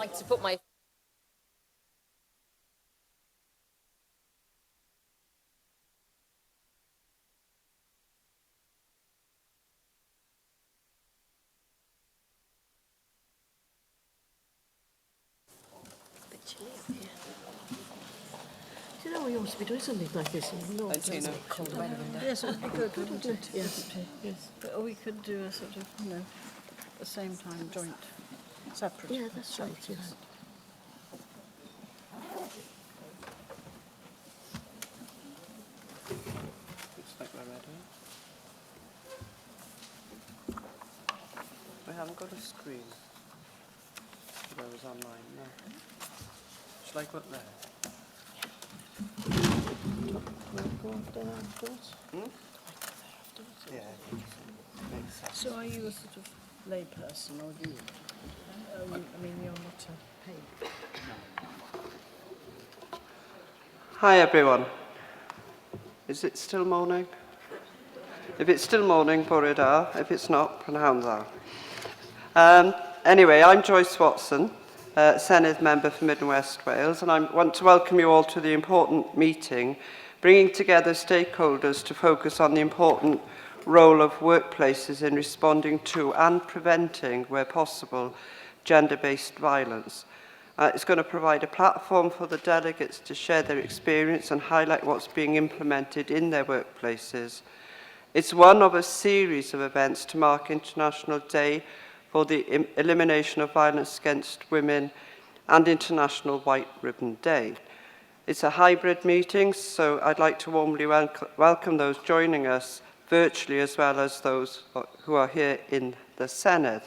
like to put my... You know, we ought to be doing something like this in North. Yes, it would be good, wouldn't it? Yes, yes. Or we could do a sort of, you know, at the same time, joint, separate. Yeah, that's right, yes. Looks like we're ready. We haven't got a screen for those online, no. Shall I put there? Go after afterwards. Yeah, makes sense. So are you a sort of layperson, or do you, I mean, you're not a paid? Hi everyone. Is it still morning? If it's still morning, bore da. If it's not, prynawn dda. Anyway, I'm Joyce Watson, Senedd member for Mid and West Wales, and I want to welcome you all to the important meeting, bringing together stakeholders to focus on the important role of workplaces in responding to and preventing, where possible, gender-based violence. It's going to provide a platform for the delegates to share their experience and highlight what's being implemented in their workplaces. It's one of a series of events to mark International Day for the Elimination of Violence Against Women and International White Ribbon Day. It's a hybrid meeting, so I'd like to warmly welcome those joining us virtually as well as those who are here in the Senedd.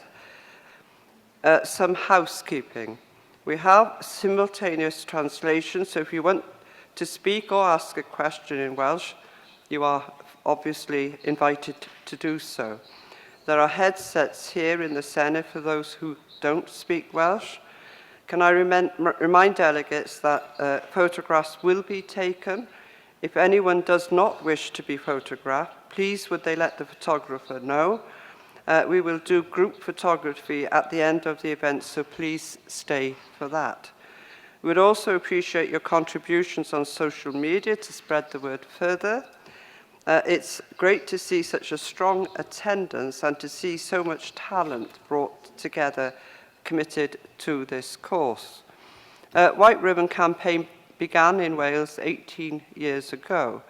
Some housekeeping. We have simultaneous translation, so if you want to speak or ask a question in Welsh, you are obviously invited to do so. There are headsets here in the Senedd for those who don't speak Welsh. Can I remind delegates that photographs will be taken. If anyone does not wish to be photographed, please would they let the photographer know. We will do group photography at the end of the event, so please stay for that. We would also appreciate your contributions on social media to spread the word further. It's great to see such a strong attendance and to see so much talent brought together, committed to this course. White Ribbon campaign began in Wales 18 years ago.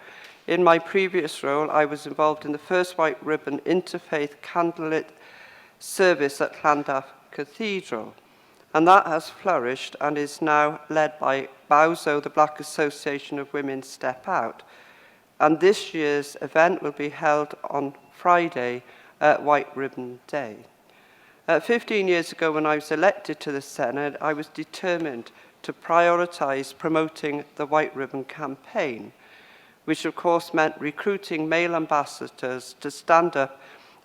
In my previous role, I was involved in the first White Ribbon interfaith candlelit service at Llandaff Cathedral, and that has flourished and is now led by BAWSO, the Black Association of Women Step Out. And this year's event will be held on Friday, White Ribbon Day. 15 years ago, when I was elected to the Senedd, I was determined to prioritise promoting the White Ribbon campaign, which of course meant recruiting male ambassadors to stand up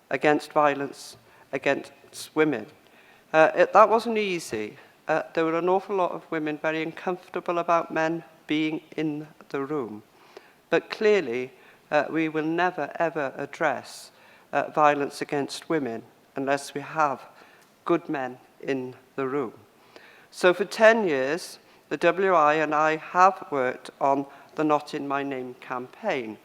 against violence against women. That wasn't easy. There were an awful lot of women very uncomfortable about men being in the room. But clearly, we will never, ever address violence against women unless we have good men in the room. So for 10 years, the WI and I have worked on the Not In My Name campaign.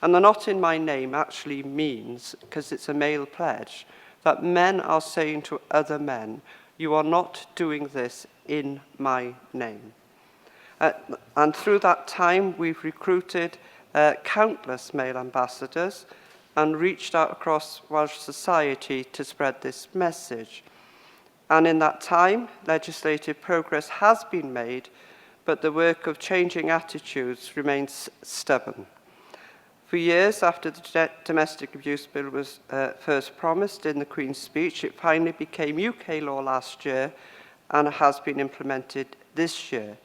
And the Not In My Name actually means, because it's a male pledge, that men are saying to other men, you are not doing this in my name. And through that time, we've recruited countless male ambassadors and reached out across Welsh society to spread this message. And in that time, legislative progress has been made, but the work of changing attitudes remains stubborn. For years after the Domestic Abuse Bill was first promised in the Queen's speech, it finally became UK law last year and has been implemented this year.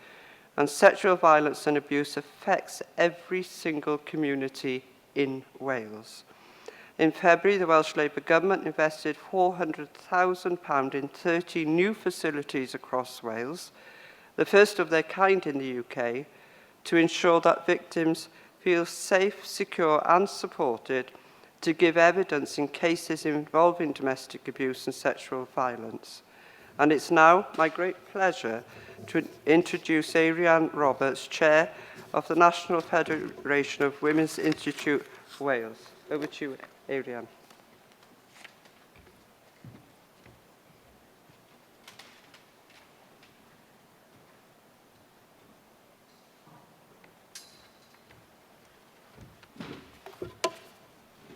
And sexual violence and abuse affects every single community in Wales. In February, the Welsh Labour Government invested £400,000 in 30 new facilities across Wales, the first of their kind in the UK, to ensure that victims feel safe, secure and supported to give evidence in cases involving domestic abuse and sexual violence. And it's now my great pleasure to introduce Ariane Roberts, Chair of the National Federation of Women's Institute Wales. Over to you, Ariane.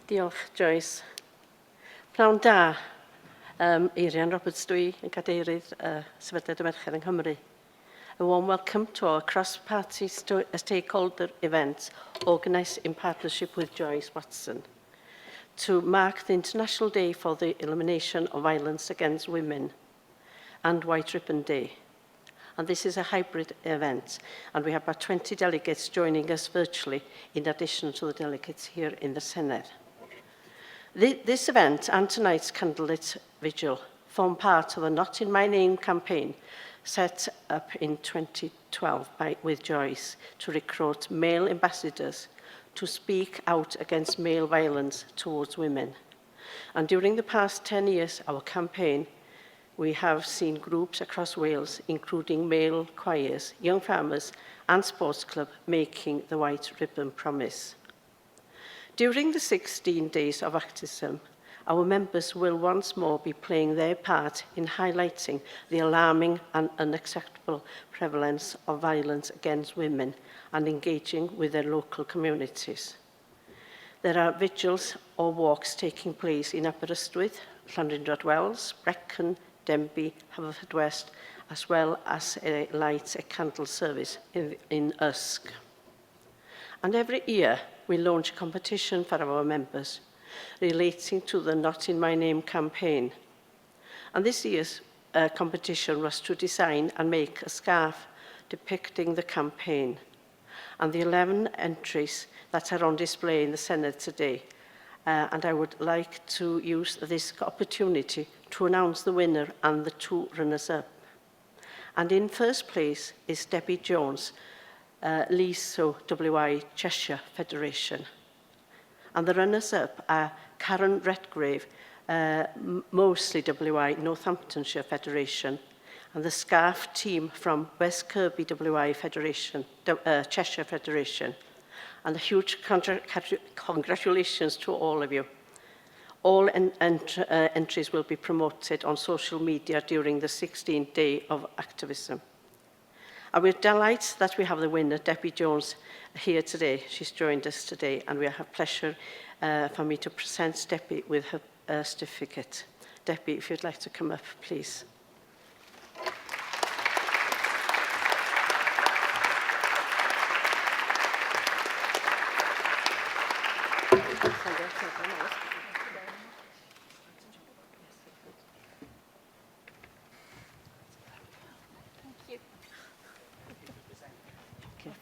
Diolch, Joyce. Pnawn da, Ariane Roberts dwi yn cadeirydd Sefydliad y Merched yng Nghymru. A warm welcome to our cross-party stakeholder event organised in partnership with Joyce Watson to mark the International Day for the Elimination of Violence Against Women and White Ribbon Day. And this is a hybrid event, and we have about 20 delegates joining us virtually in addition to the delegates here in the Senedd. This event and tonight's candlelit vigil form part of the Not in My Name campaign set up in 2012 with Joyce to recruit male ambassadors to speak out against male violence towards women. And during the past 10 years, our campaign, we have seen groups across Wales, including male choirs, young farmers and sports club, making the White Ribbon promise. During the 16 days of activism, our members will once more be playing their part in highlighting the alarming and unacceptable prevalence of violence against women and engaging with their local communities. There are vigils or walks taking place in Aberystwyth, Llandrindod Wells, Brecon, Denbigh, Haverfordwest, as well as a light candle service in Usk. And every year, we launch a competition for our members relating to the Not in My Name campaign. And this year's competition was to design and make a scarf depicting the campaign. And the 11 entries that are on display in the Senedd today. And I would like to use this opportunity to announce the winner and the 2 runners-up. And in first place is Debbie Jones, LISO WI Cheshire Federation. And the runners-up are Karen Redgrave, mostly WI Northamptonshire Federation, and the scarf team from West Kirby WI Federation, Cheshire Federation. And a huge congratulations to all of you. All entries will be promoted on social media during the 16th day of activism. And we're delighted that we have the winner, Debbie Jones, here today. She's joined us today, and we have pleasure for me to present Debbie with her certificate. Debbie, if you'd like to come up, please.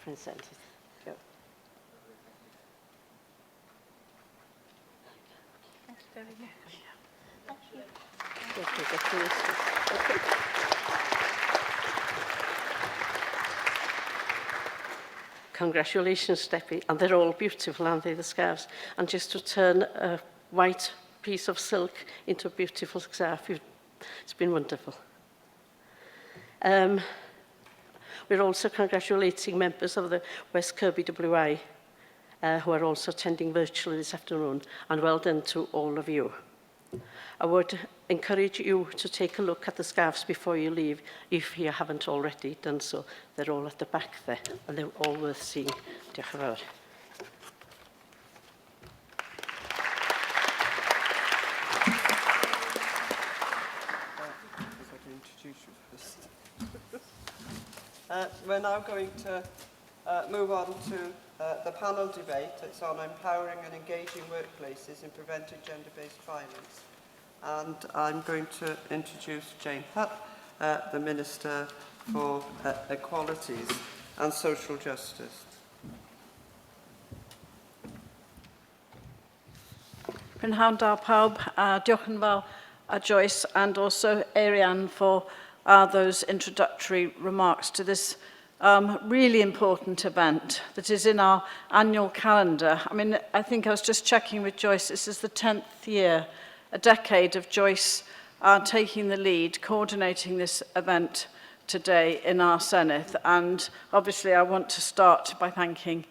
Present it. Go. Thank you very much. Okay. Congratulations, Debbie. And they're all beautiful, aren't they, the scarves? And just to turn a white piece of silk into a beautiful scarf, it's been wonderful. We're also congratulating members of the West Kirby WI who are also attending virtually this afternoon, and well done to all of you. I would encourage you to take a look at the scarves before you leave, if you haven't already done so. They're all at the back there, and they're all worth seeing. Diolch yn fawr. We're now going to move on to the panel debate. It's on empowering and engaging workplaces in preventing gender-based violence. And I'm going to introduce Jane Hutt, the Minister for Equalities and Social Justice. Prynhawn da pawb, diolch yn fawr Joyce and also Ariane for those introductory remarks to this really important event that is in our annual calendar. I mean, I think I was just checking with Joyce, this is the 10th year, a decade of Joyce taking the lead, coordinating this event today in our Senate. And obviously I want to start by thanking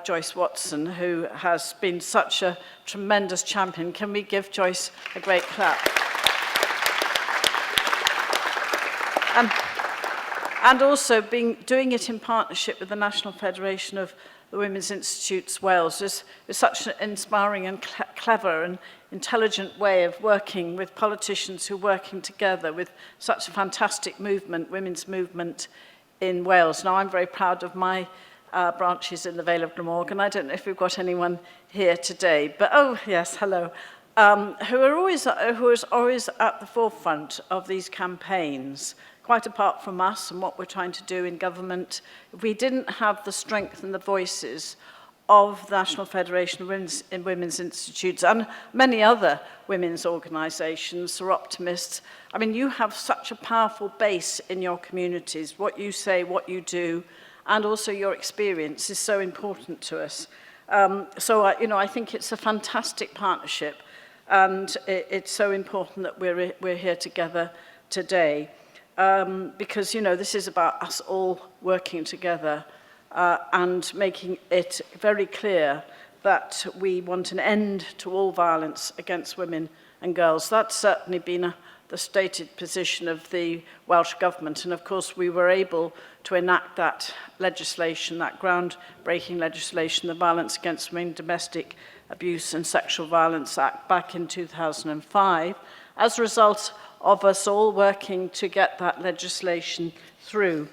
Joyce Watson, who has been such a tremendous champion. Can we give Joyce a great clap? And also doing it in partnership with the National Federation of the Women's Institutes Wales is such an inspiring and clever and intelligent way of working with politicians who are working together with such a fantastic movement, women's movement in Wales. Now, I'm very proud of my branches in the Vale of Glamorgan. I don't know if we've got anyone here today, but oh yes, hello, who is always at the forefront of these campaigns. Quite apart from us and what we're trying to do in government, if we didn't have the strength and the voices of the National Federation of Women's Institutes and many other women's organisations or optimists, I mean, you have such a powerful base in your communities. What you say, what you do, and also your experience is so important to us. I think it's a fantastic partnership, and it's so important that we're here together today. Because, this is about us all working together and making it very clear that we want an end to all violence against women and girls. That's certainly been the stated position of the Welsh Government, and of course we were able to enact that legislation, that groundbreaking legislation, the Violence Against Women, Domestic Abuse and Sexual Violence Act, back in 2005, as a result of us all working to get that legislation through.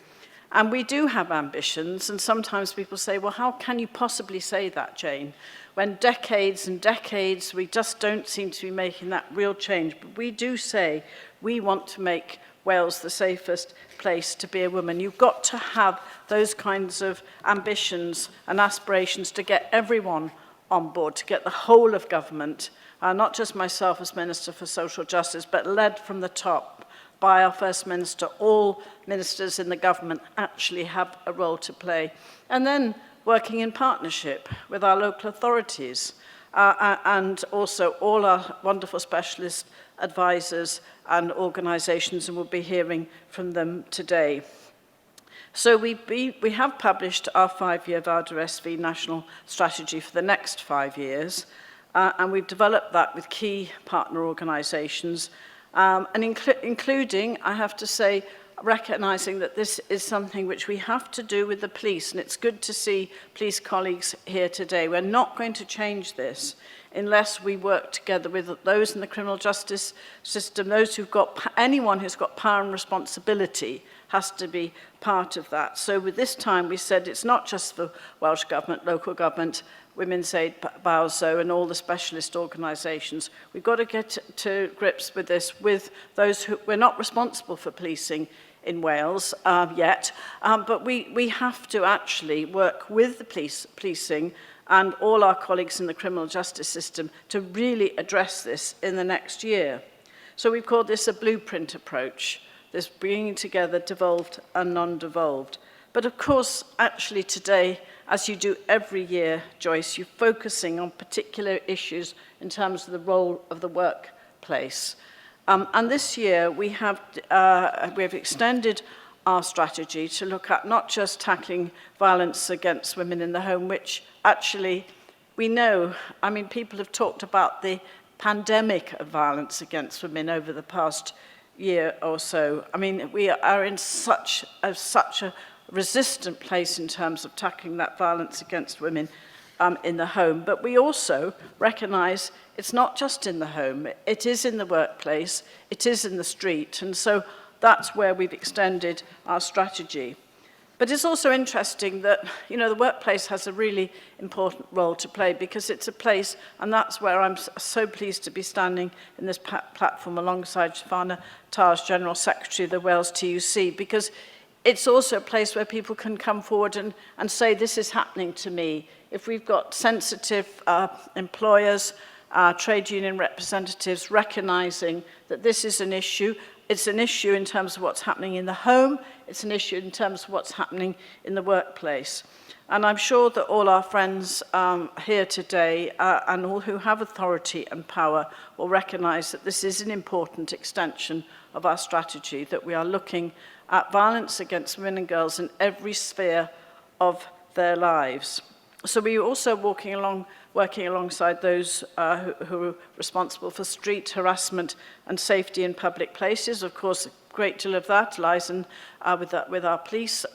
And we do have ambitions, and sometimes people say, well, how can you possibly say that, Jane? When decades and decades, we just don't seem to be making that real change. But we do say we want to make Wales the safest place to be a woman. You've got to have those kinds of ambitions and aspirations to get everyone on board, to get the whole of government, not just myself as Minister for Social Justice, but led from the top by our First Minister. All ministers in the government actually have a role to play. And then working in partnership with our local authorities and also all our wonderful specialist advisors and organisations, and we'll be hearing from them today. So we have published our 5-year VARDA-SV national strategy for the next 5 years, and we've developed that with key partner organisations, and including, I have to say, recognising that this is something which we have to do with the police, and it's good to see police colleagues here today. We're not going to change this unless we work together with those in the criminal justice system, those who've got, anyone who's got power and responsibility has to be part of that. So with this time, we said it's not just for Welsh Government, local government, Women's Aid, BAWSO, and all the specialist organisations. We've got to get to grips with this, with those who, we're not responsible for policing in Wales yet, but we have to actually work with the policing and all our colleagues in the criminal justice system to really address this in the next year. So we've called this a blueprint approach, this bringing together devolved and non-devolved. But of course, actually today, as you do every year, Joyce, you're focusing on particular issues in terms of the role of the workplace. And this year, we have extended our strategy to look at not just tackling violence against women in the home, which actually we know, I mean, people have talked about the pandemic of violence against women over the past year or so. I mean, we are in such a resistant place in terms of tackling that violence against women in the home. But we also recognise it's not just in the home, it is in the workplace, it is in the street. And so that's where we've extended our strategy. But it's also interesting that, you know, the workplace has a really important role to play because it's a place, and that's where I'm so pleased to be standing in this platform alongside Shafana Taj, General Secretary of the Wales TUC, because it's also a place where people can come forward and say, this is happening to me. If we've got sensitive trade union representatives recognising that this is an issue, It's an issue in terms of what's happening in the home. It's an issue in terms of what's happening in the workplace. And I'm sure that all our friends here today and all who have authority and power will recognise that this is an important extension of our strategy, that we are looking at violence against women and girls in every sphere of their lives. So we are also working alongside those who are responsible for street harassment and safety in public places. Of course, a great deal of that lies in, with our police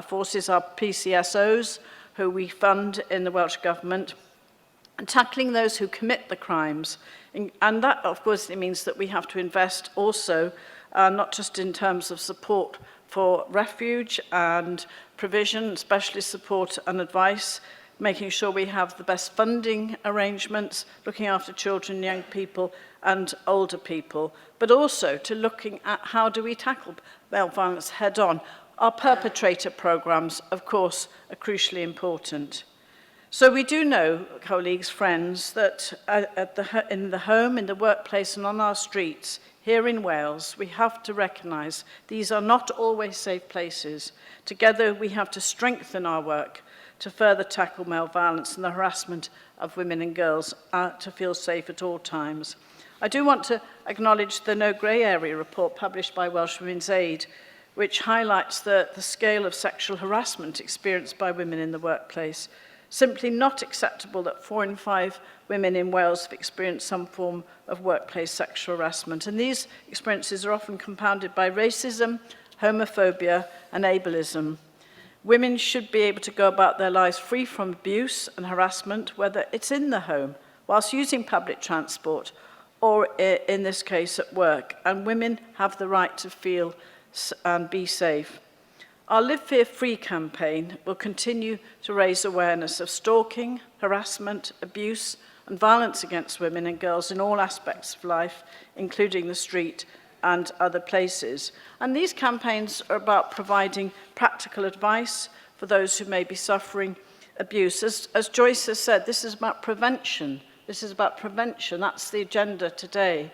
forces, our PCSOs, who we fund in the Welsh Government, and tackling those who commit the crimes. And that, of course, it means that we have to invest also, not just in terms of support for refuge and provision, specialist support and advice, making sure we have the best funding arrangements, looking after children, young people and older people, but also to looking at how do we tackle male violence head on. Our perpetrator programmes, of course, are crucially important. So we do know, colleagues, friends, that in the home, in the workplace and on our streets, here in Wales, we have to recognise these are not always safe places. Together, we have to strengthen our work to further tackle male violence and the harassment of women and girls to feel safe at all times. I do want to acknowledge the No Grey Area report published by Welsh Women's Aid, which highlights the scale of sexual harassment experienced by women in the workplace. Simply not acceptable that 4 in 5 women in Wales have experienced some form of workplace sexual harassment. And these experiences are often compounded by racism, homophobia, and ableism. Women should be able to go about their lives free from abuse and harassment, whether it's in the home, whilst using public transport, or in this case at work. And women have the right to feel and be safe. Our Live Fear Free campaign will continue to raise awareness of stalking, harassment, abuse, and violence against women and girls in all aspects of life, including the street and other places. And these campaigns are about providing practical advice for those who may be suffering abuse. As Joyce has said, this is about prevention. This is about prevention. That's the agenda today.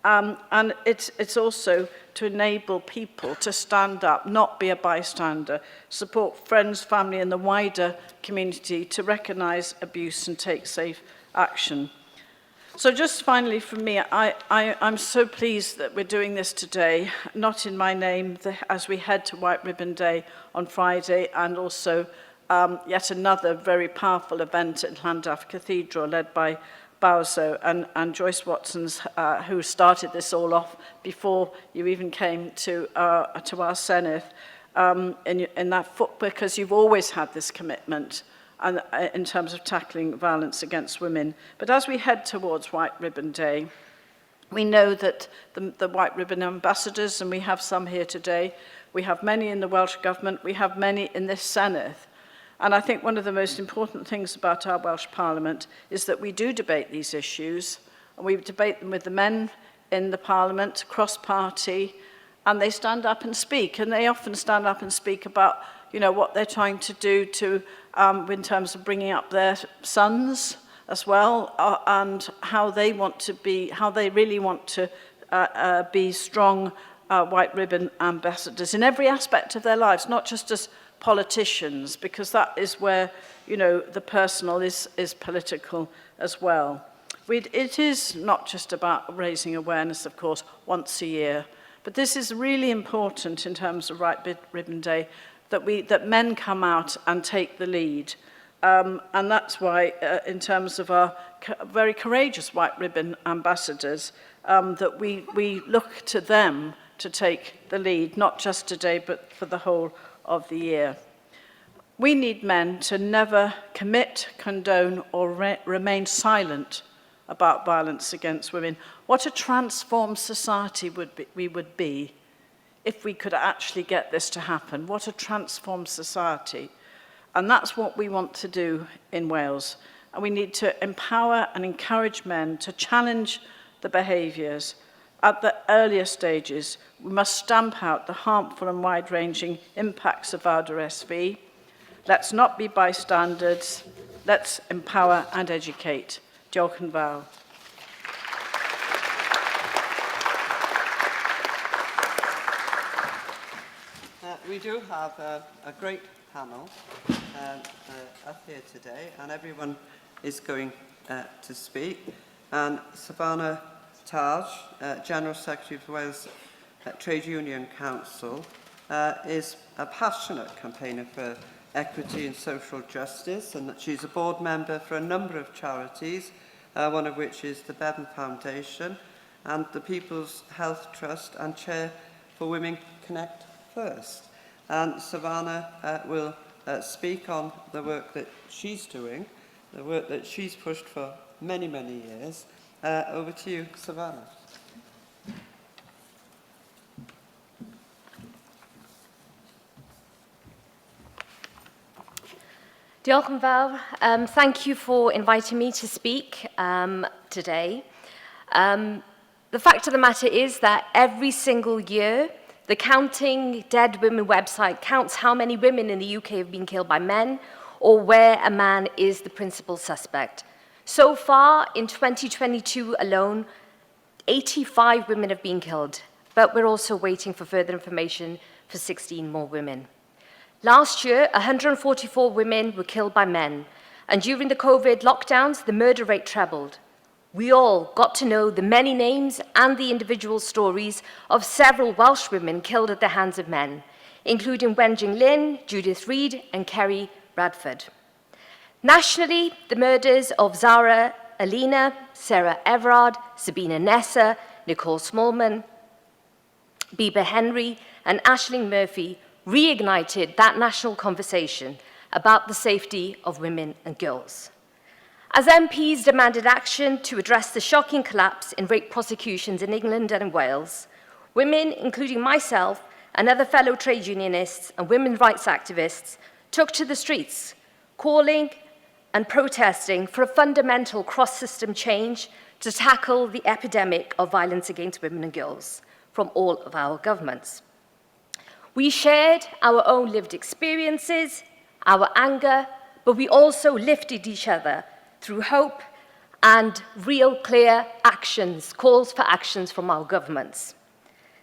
And it's also to enable people to stand up, not be a bystander, support friends, family, and the wider community to recognise abuse and take safe action. So just finally from me, I'm so pleased that we're doing this today, not in my name, as we head to White Ribbon Day on Friday, and also yet another very powerful event at Llandaff Cathedral led by Bowser and Joyce Watson's, who started this all off before you even came to our Senedd, in that foot, because you've always had this commitment and, in terms of tackling violence against women. But as we head towards White Ribbon Day, we know that the White Ribbon ambassadors, and we have some here today, we have many in the Welsh Government, we have many in this Senedd. And I think one of the most important things about our Welsh Parliament is that we do debate these issues, and we debate them with the men in the Parliament, cross-party, and they stand up and speak, and they often stand up and speak about, you know, what they're trying to do to, in terms of bringing up their sons as well, and how they want to be, how they really want to be strong white ribbon ambassadors in every aspect of their lives, not just as politicians, because that is where, you know, the personal is political as well. It is not just about raising awareness, of course, once a year, but this is really important in terms of White Ribbon Day, that men come out and take the lead. And that's why, in terms of our very courageous White Ribbon ambassadors, that we look to them to take the lead, not just today, but for the whole of the year. We need men to never commit, condone, or remain silent about violence against women. What a transformed society we would be if we could actually get this to happen. What a transformed society. And that's what we want to do in Wales. And we need to empower and encourage men to challenge the behaviours. At the earlier stages, we must stamp out the harmful and wide-ranging impacts of IWRD. Let's not be bystanders. Let's empower and educate. Diolch yn fawr. we do have a great panel up here today, and everyone is going to speak. And Savannah Taj, General Secretary of the Wales Trade Union Council, is a passionate campaigner for equity and social justice, and that she's a board member for a number of charities, one of which is the Bevan Foundation and the People's Health Trust, and chair for Women Connect First. And Savannah will speak on the work that she's doing, the work that she's pushed for many, many years. Over to you, Savannah. Diolch yn fawr. Thank you for inviting me to speak today. The fact of the matter is that every single year, the Counting Dead Women website counts how many women in the UK have been killed by men or where a man is the principal suspect. So far, in 2022 alone, 85 women have been killed, but we're also waiting for further information for 16 more women. Last year, 144 women were killed by men, and during the COVID lockdowns, the murder rate trebled. We all got to know the many names and the individual stories of several Welsh women killed at the hands of men, including Wen Jing Lin, Judith Reed, and Kerry Bradford. Nationally, the murders of Zara Alina, Sarah Everard, Sabina Nessa, Nicole Smallman, Bieber Henry, and Aisling Murphy reignited that national conversation about the safety of women and girls. As MPs demanded action to address the shocking collapse in rape prosecutions in England and in Wales, women, including myself and other fellow trade unionists and women's rights activists, took to the streets, calling and protesting for a fundamental cross-system change to tackle the epidemic of violence against women and girls from all of our governments. We shared our own lived experiences, our anger, but we also lifted each other through hope and real clear actions, calls for actions from our governments.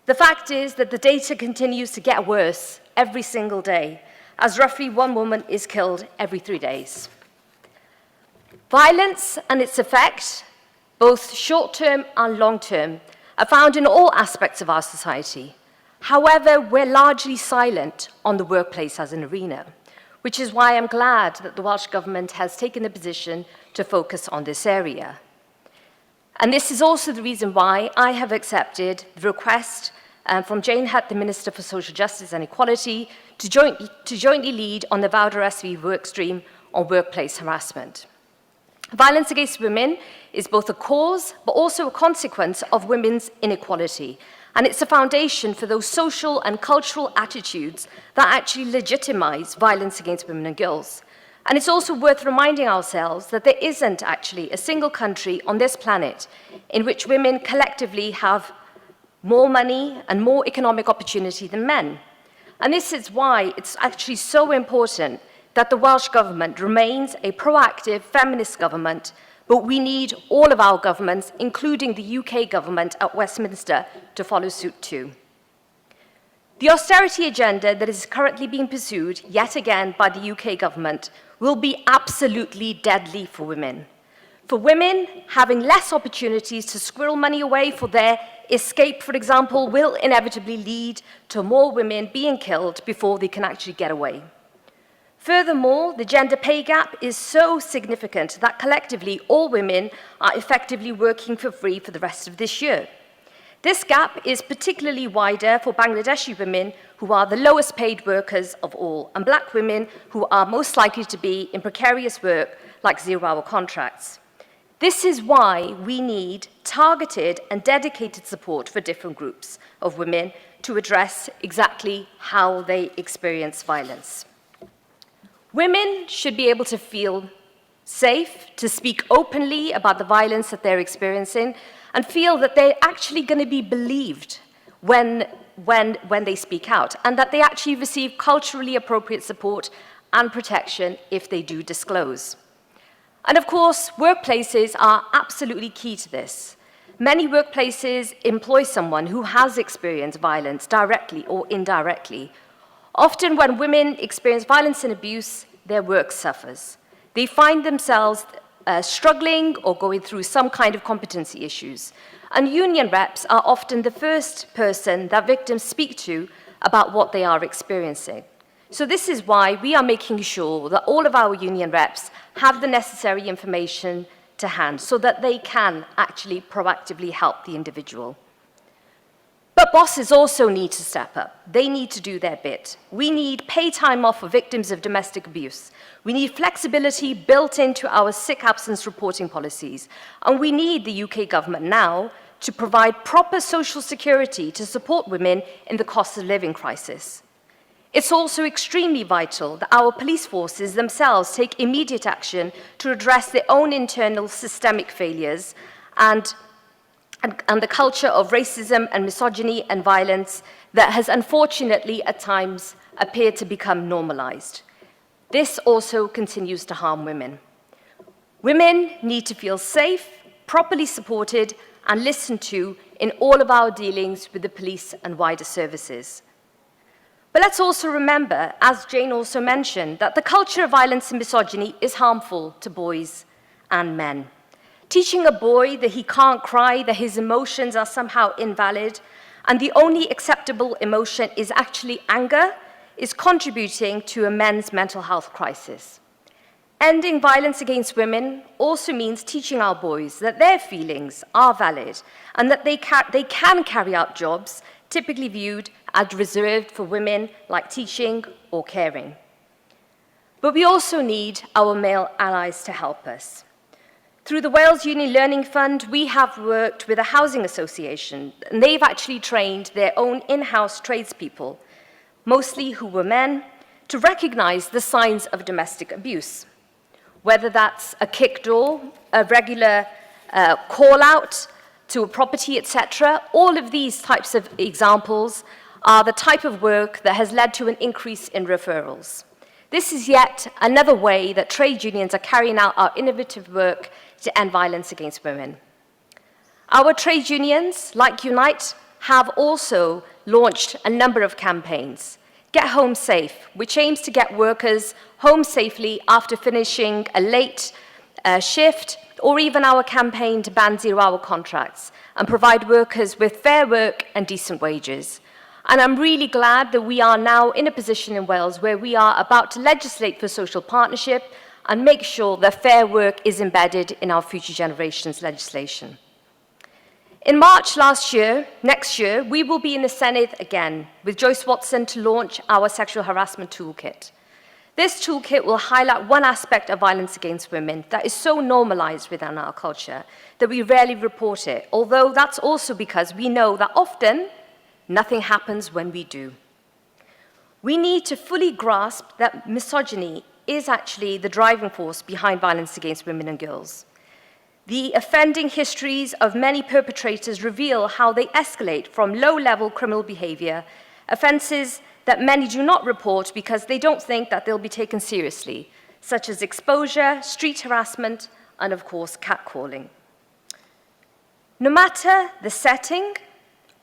The fact is that the data continues to get worse every single day, as roughly one woman is killed every 3 days. Violence and its effects, both short-term and long-term, are found in all aspects of our society. However, we're largely silent on the workplace as an arena, which is why I'm glad that the Welsh Government has taken the position to focus on this area. And this is also the reason why I have accepted the request from Jane Hutt, the Minister for Social Justice and Equality, to jointly lead on the Vawdr SV workstream on workplace harassment. Violence against women is both a cause but also a consequence of women's inequality, and it's a foundation for those social and cultural attitudes that actually legitimize violence against women and girls. And it's also worth reminding ourselves that there isn't actually a single country on this planet in which women collectively have more money and more economic opportunity than men. And this is why it's actually so important that the Welsh Government remains a proactive feminist government, but we need all of our governments, including the UK government at Westminster, to follow suit too. The austerity agenda that is currently being pursued, yet again, by the UK government will be absolutely deadly for women. For women, having less opportunities to squirrel money away for their escape, for example, will inevitably lead to more women being killed before they can actually get away. Furthermore, the gender pay gap is so significant that collectively all women are effectively working for free for the rest of this year. This gap is particularly wider for Bangladeshi women, who are the lowest paid workers of all, and black women who are most likely to be in precarious work like zero-hour contracts. This is why we need targeted and dedicated support for different groups of women to address exactly how they experience violence. Women should be able to feel safe to speak openly about the violence that they're experiencing and feel that they're actually going to be believed when they speak out, and that they actually receive culturally appropriate support and protection if they do disclose. And of course, workplaces are absolutely key to this. Many workplaces employ someone who has experienced violence directly or indirectly. Often when women experience violence and abuse, their work suffers. They find themselves struggling or going through some kind of competency issues. And union reps are often the first person that victims speak to about what they are experiencing. So this is why we are making sure that all of our union reps have the necessary information to hand so that they can actually proactively help the individual. But bosses also need to step up. They need to do their bit. We need pay time off for victims of domestic abuse. We need flexibility built into our sick absence reporting policies. And we need the UK government now to provide proper social security to support women in the cost of living crisis. It's also extremely vital that our police forces themselves take immediate action to address their own internal systemic failures and the culture of racism and misogyny and violence that has unfortunately at times appeared to become normalized. This also continues to harm women. Women need to feel safe, properly supported, and listened to in all of our dealings with the police and wider services. But let's also remember, as Jane also mentioned, that the culture of violence and misogyny is harmful to boys and men. Teaching a boy that he can't cry, that his emotions are somehow invalid, and the only acceptable emotion is actually anger, is contributing to a men's mental health crisis. Ending violence against women also means teaching our boys that their feelings are valid and that they can carry out jobs typically viewed as reserved for women like teaching or caring. But we also need our male allies to help us. Through the Wales Union Learning Fund, we have worked with a housing association, and they've actually trained their own in-house tradespeople, mostly who were men, to recognize the signs of domestic abuse. Whether that's a kick door, a regular call-out to a property, etc., all of these types of examples are the type of work that has led to an increase in referrals. This is yet another way that trade unions are carrying out our innovative work to end violence against women. Our trade unions, like Unite, have also launched a number of campaigns. Get Home Safe, which aims to get workers home safely after finishing a late shift, or even our campaign to ban zero-hour contracts and provide workers with fair work and decent wages. And I'm really glad that we are now in a position in Wales where we are about to legislate for social partnership and make sure that fair work is embedded in our future generations legislation. In March next year, we will be in the Senedd again with Joyce Watson to launch our sexual harassment toolkit. This toolkit will highlight one aspect of violence against women that is so normalized within our culture that we rarely report it, although that's also because we know that often nothing happens when we do. We need to fully grasp that misogyny is actually the driving force behind violence against women and girls. The offending histories of many perpetrators reveal how they escalate from low-level criminal behavior, offenses that many do not report because they don't think that they'll be taken seriously, such as exposure, street harassment, and of course, catcalling. No matter the setting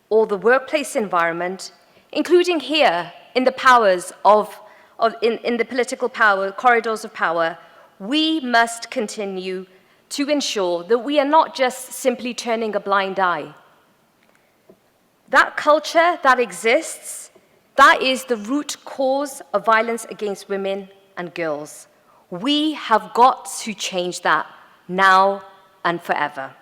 or the workplace environment, including here in the powers in the political power, corridors of power, we must continue to ensure that we are not just simply turning a blind eye. That culture that exists, that is the root cause of violence against women and girls. We have got to change that now and forever.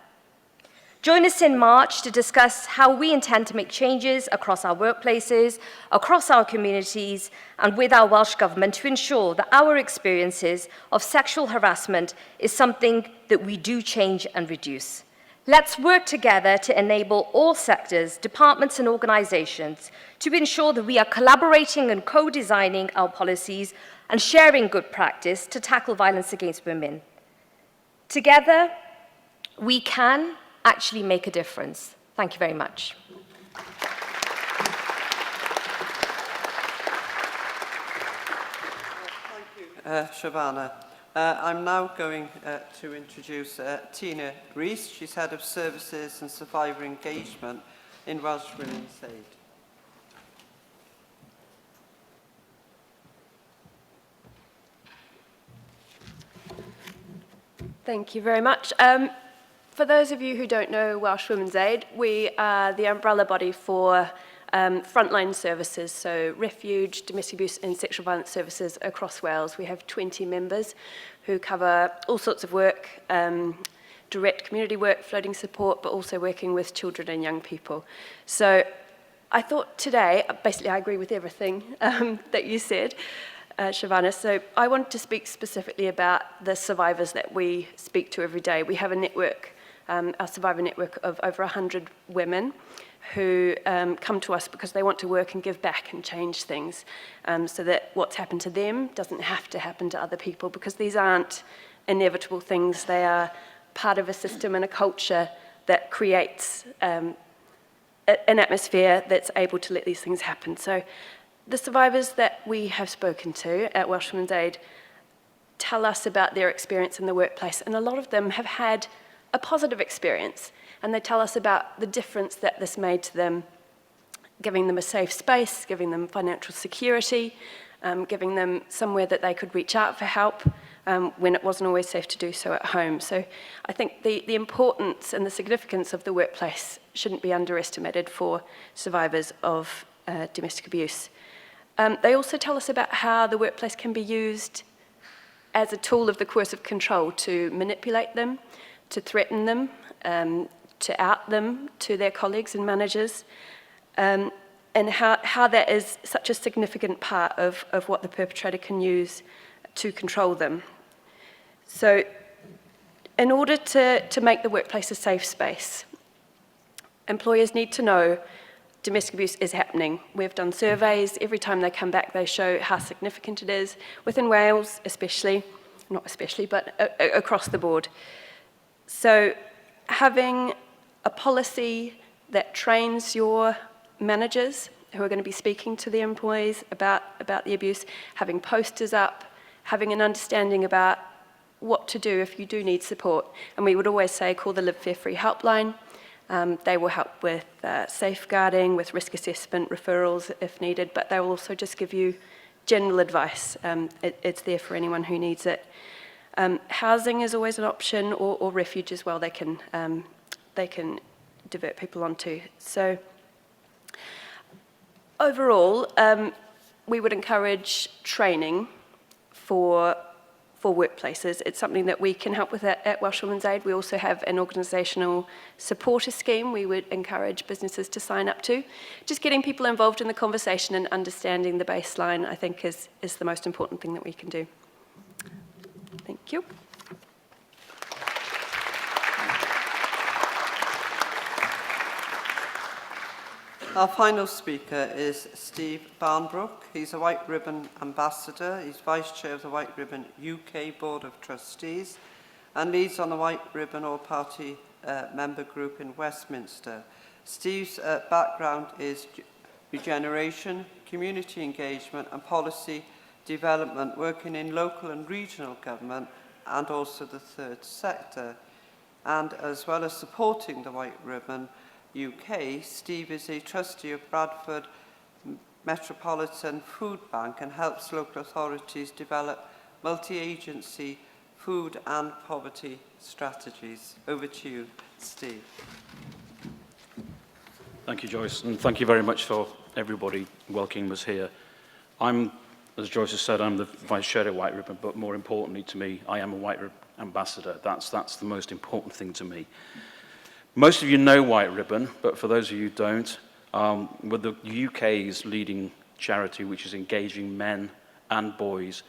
Join us in March to discuss how we intend to make changes across our workplaces, across our communities, and with our Welsh Government to ensure that our experiences of sexual harassment is something that we do change and reduce. Let's work together to enable all sectors, departments, and organizations to ensure that we are collaborating and co-designing our policies and sharing good practice to tackle violence against women. Together, we can actually make a difference. Thank you very much. Thank you, Shavana. I'm now going to introduce Tina Rees. She's Head of Services and Survivor Engagement in Welsh Women's Aid. Thank you very much. For those of you who don't know Welsh Women's Aid, we are the umbrella body for frontline services, so refuge, domestic abuse and sexual violence services across Wales. We have 20 members who cover all sorts of work, direct community work, floating support, but also working with children and young people. So I thought today, basically I agree with everything that you said, Shavana. So I wanted to speak specifically about the survivors that we speak to every day. We have a network, our survivor network of over 100 women who come to us because they want to work and give back and change things so that what's happened to them doesn't have to happen to other people, because these aren't inevitable things. They are part of a system and a culture that creates an atmosphere that's able to let these things happen. So the survivors that we have spoken to at Welsh Women's Aid tell us about their experience in the workplace, and a lot of them have had a positive experience, and they tell us about the difference that this made to them, giving them a safe space, giving them financial security, giving them somewhere that they could reach out for help when it wasn't always safe to do so at home. So I think the importance and the significance of the workplace shouldn't be underestimated for survivors of domestic abuse. They also tell us about how the workplace can be used as a tool of the coercive control to manipulate them, to threaten them, to out them to their colleagues and managers, and how that is such a significant part of what the perpetrator can use to control them. So in order to make the workplace a safe space, employers need to know domestic abuse is happening. We've done surveys. Every time they come back, they show how significant it is, within Wales especially, not especially, but across the board. So having a policy that trains your managers who are going to be speaking to the employees about the abuse, having posters up, having an understanding about what to do if you do need support. And we would always say, call the Live Fair Free helpline. They will help with safeguarding, with risk assessment, referrals if needed, but they will also just give you general advice. It's there for anyone who needs it. Housing is always an option, or refuge as well. They can divert people onto. So overall, we would encourage training for workplaces. It's something that we can help with at Welsh Women's Aid. We also have an organisational supporter scheme we would encourage businesses to sign up to. Just getting people involved in the conversation and understanding the baseline, I think, is the most important thing that we can do. Thank you. Our final speaker is Steve Barnbrook. He's a White Ribbon Ambassador. He's Vice Chair of the White Ribbon UK Board of Trustees and leads on the White Ribbon All-Party member group in Westminster. Steve's background is regeneration, community engagement and policy development, working in local and regional government and also the third sector. And as well as supporting the White Ribbon UK, Steve is a trustee of Bradford Metropolitan Food Bank and helps local authorities develop multi-agency food and poverty strategies. Over to you, Steve. Thank you, Joyce, and thank you very much for everybody welcoming us here. As Joyce has said, I'm the Vice Chair of White Ribbon, but more importantly to me, I am a White Ribbon Ambassador. That's the most important thing to me. Most of you know White Ribbon, but for those of you who don't, we're the UK's leading charity which is engaging men and boys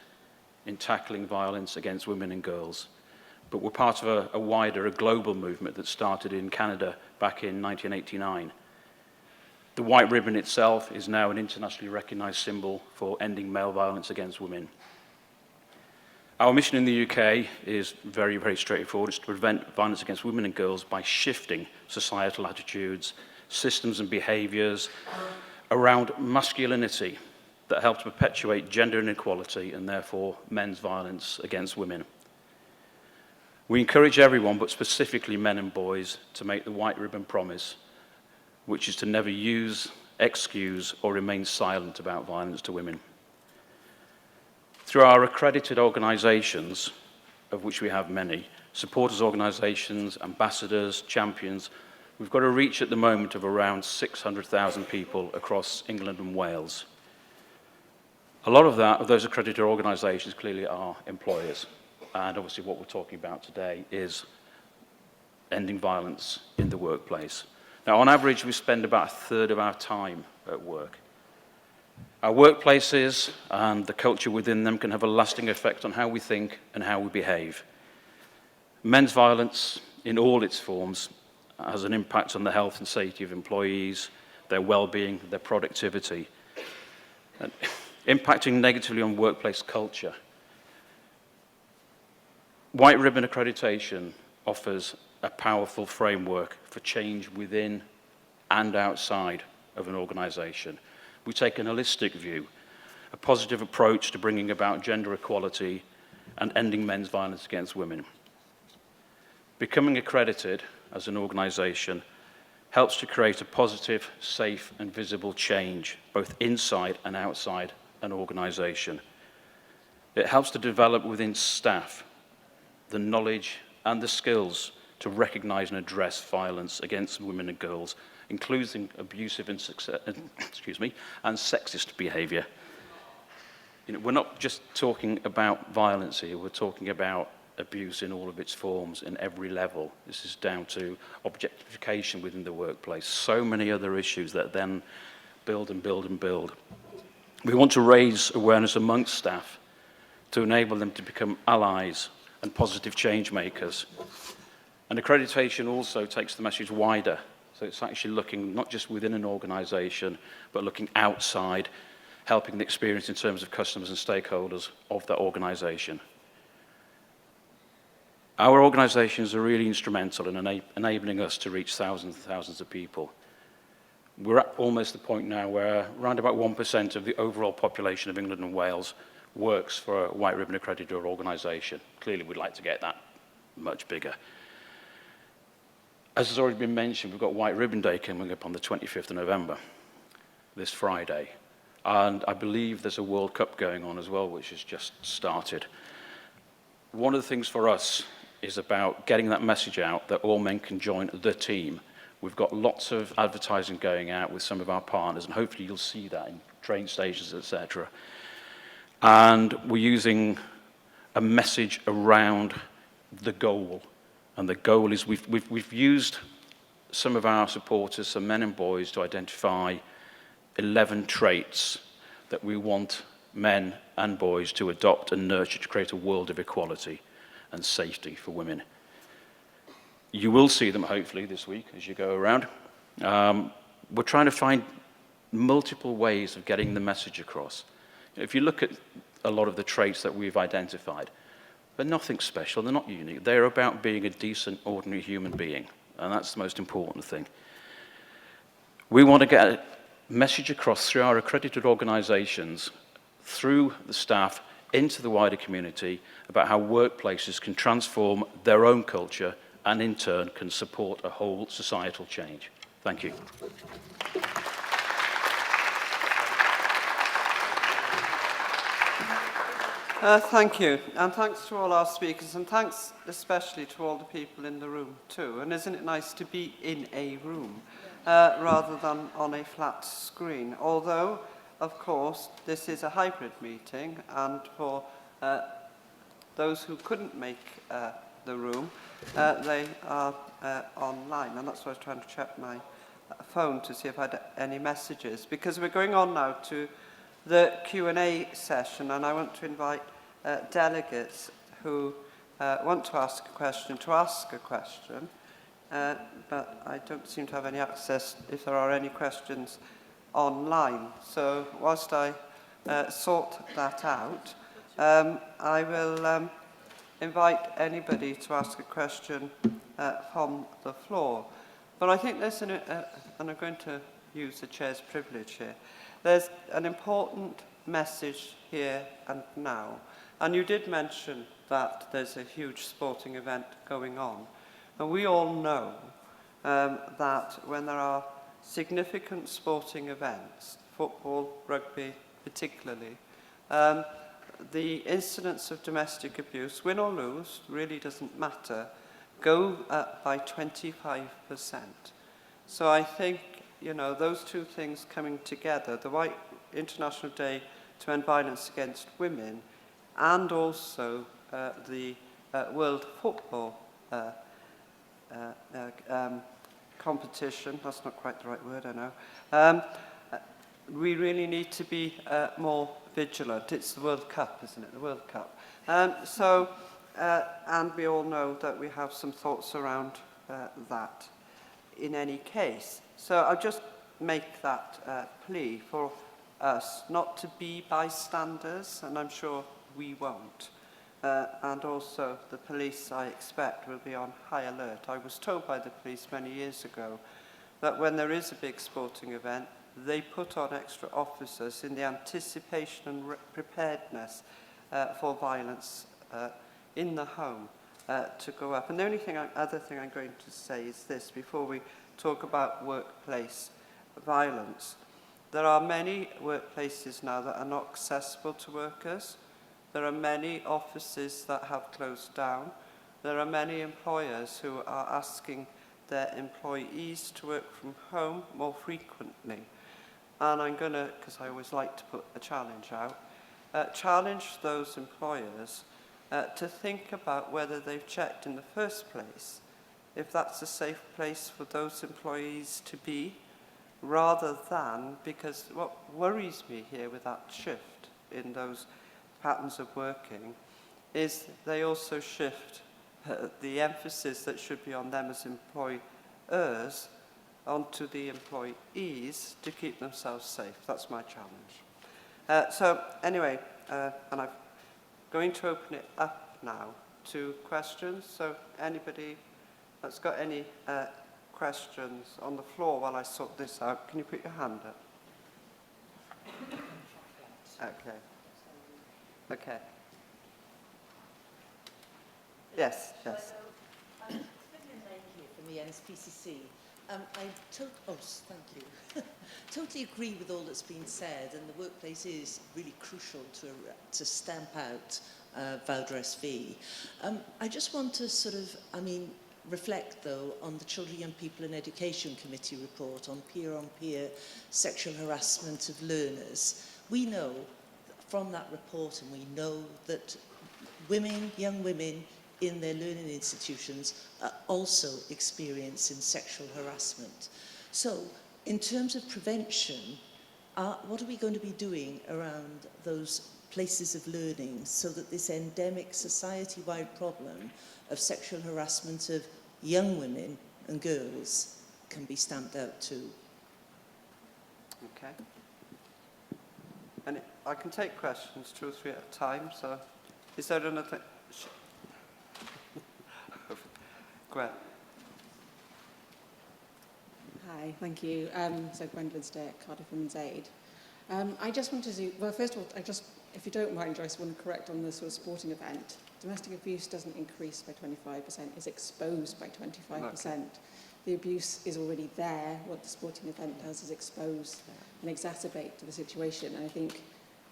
in tackling violence against women and girls. But we're part of a wider, global movement that started in Canada back in 1989. The White Ribbon itself is now an internationally recognised symbol for ending male violence against women. Our mission in the UK is very, very straightforward. It's to prevent violence against women and girls by shifting societal attitudes, systems and behaviours around masculinity that help to perpetuate gender inequality and therefore men's violence against women. We encourage everyone, but specifically men and boys, to make the White Ribbon promise, which is to never use, excuse or remain silent about violence to women. Through our accredited organisations, of which we have many, supporters organisations, ambassadors, champions. We've got a reach at the moment of around 600,000 people across England and Wales. A lot of those accredited organisations clearly are employers. And obviously what we're talking about today is ending violence in the workplace. Now, on average, we spend about a third of our time at work. Our workplaces and the culture within them can have a lasting effect on how we think and how we behave. Men's violence, in all its forms, has an impact on the health and safety of employees, their well-being, their productivity, and impacting negatively on workplace culture. White Ribbon Accreditation offers a powerful framework for change within and outside of an organisation. We take an holistic view, a positive approach to bringing about gender equality and ending men's violence against women. Becoming accredited as an organisation helps to create a positive, safe and visible change, both inside and outside an organisation. It helps to develop within staff the knowledge and the skills to recognise and address violence against women and girls, including abusive and sexist behaviour. You know, we're not just talking about violence here, we're talking about abuse in all of its forms, in every level. This is down to objectification within the workplace, so many other issues that then build and build and build. We want to raise awareness amongst staff to enable them to become allies and positive change makers. And accreditation also takes the message wider. So it's actually looking not just within an organisation, but looking outside, helping the experience in terms of customers and stakeholders of that organisation. Our organisations are really instrumental in enabling us to reach thousands and thousands of people. We're at almost the point now where around about 1% of the overall population of England and Wales works for a White Ribbon accredited organisation. Clearly, we'd like to get that much bigger. As has already been mentioned, we've got White Ribbon Day coming up on the 25th of November, this Friday. And I believe there's a World Cup going on as well, which has just started. One of the things for us is about getting that message out that all men can join the team. We've got lots of advertising going out with some of our partners, and hopefully you'll see that in train stations, etc. And we're using a message around the goal. And the goal is we've used some of our supporters, some men and boys, to identify 11 traits that we want men and boys to adopt and nurture to create a world of equality and safety for women. You will see them, hopefully, this week as you go around. We're trying to find multiple ways of getting the message across. If you look at a lot of the traits that we've identified, they're nothing special, they're not unique. They're about being a decent, ordinary human being, and that's the most important thing. We want to get a message across through our accredited organisations, through the staff, into the wider community, about how workplaces can transform their own culture and in turn can support a whole societal change. Thank you. Thank you, and thanks to all our speakers, and thanks especially to all the people in the room too. And isn't it nice to be in a room rather than on a flat screen? Although, of course, this is a hybrid meeting, and for those who couldn't make the room, they are online, and that's why I was trying to check my phone to see if I had any messages, because we're going on now to the Q&A session, and I want to invite delegates who want to ask a question, but I don't seem to have any access if there are any questions online. So whilst I sort that out, I will invite anybody to ask a question from the floor. But I think there's and I'm going to use the chair's privilege here, there's an important message here and now. And you did mention that there's a huge sporting event going on. And we all know that when there are significant sporting events, football, rugby particularly, the incidence of domestic abuse, win or lose, really doesn't matter, go up by 25%. So I think, you know, those two things coming together, the International Day to End Violence Against Women, and also the World Football competition, that's not quite the right word, I know, we really need to be more vigilant. It's the World Cup, isn't it? The World Cup. And we all know that we have some thoughts around that in any case. So I'll just make that plea for us not to be bystanders, and I'm sure we won't. And also the police, I expect, will be on high alert. I was told by the police many years ago that when there is a big sporting event, they put on extra officers in the anticipation and preparedness for violence in the home to go up. And the only other thing I'm going to say is this, before we talk about workplace violence. There are many workplaces now that are not accessible to workers. There are many offices that have closed down. There are many employers who are asking their employees to work from home more frequently. And I'm going to, because I always like to put a challenge out, challenge those employers to think about whether they've checked in the first place if that's a safe place for those employees to be, rather than, because what worries me here with that shift in those patterns of working is they also shift the emphasis that should be on them as employers onto the employees to keep themselves safe. That's my challenge. So anyway, and I'm going to open it up now to questions. So anybody that's got any questions on the floor while I sort this out, can you put your hand up? Okay. Okay. Yes, yes. From the NSPCC. Thank you. Totally agree with all that's been said, and the workplace is really crucial to stamp out Valdre SV. I just want to reflect though on the Children, Young People and Education Committee report on peer-on-peer sexual harassment of learners. We know from that report, and we know that women, young women in their learning institutions are also experiencing sexual harassment. So, in terms of prevention, what are we going to be doing around those places of learning so that this endemic society-wide problem of sexual harassment of young women and girls can be stamped out too? Okay. And I can take questions 2 or 3 at a time, so is there another? Go ahead. Hi, thank you. So Gwendolyn Stay, Cardiff Women's Aid. I just wanted to, well, first of all, if you don't mind, Joyce, I want to correct on the sort of sporting event. Domestic abuse doesn't increase by 25%, it's exposed by 25%. Okay. The abuse is already there. What the sporting event does is expose and exacerbate the situation. And I think,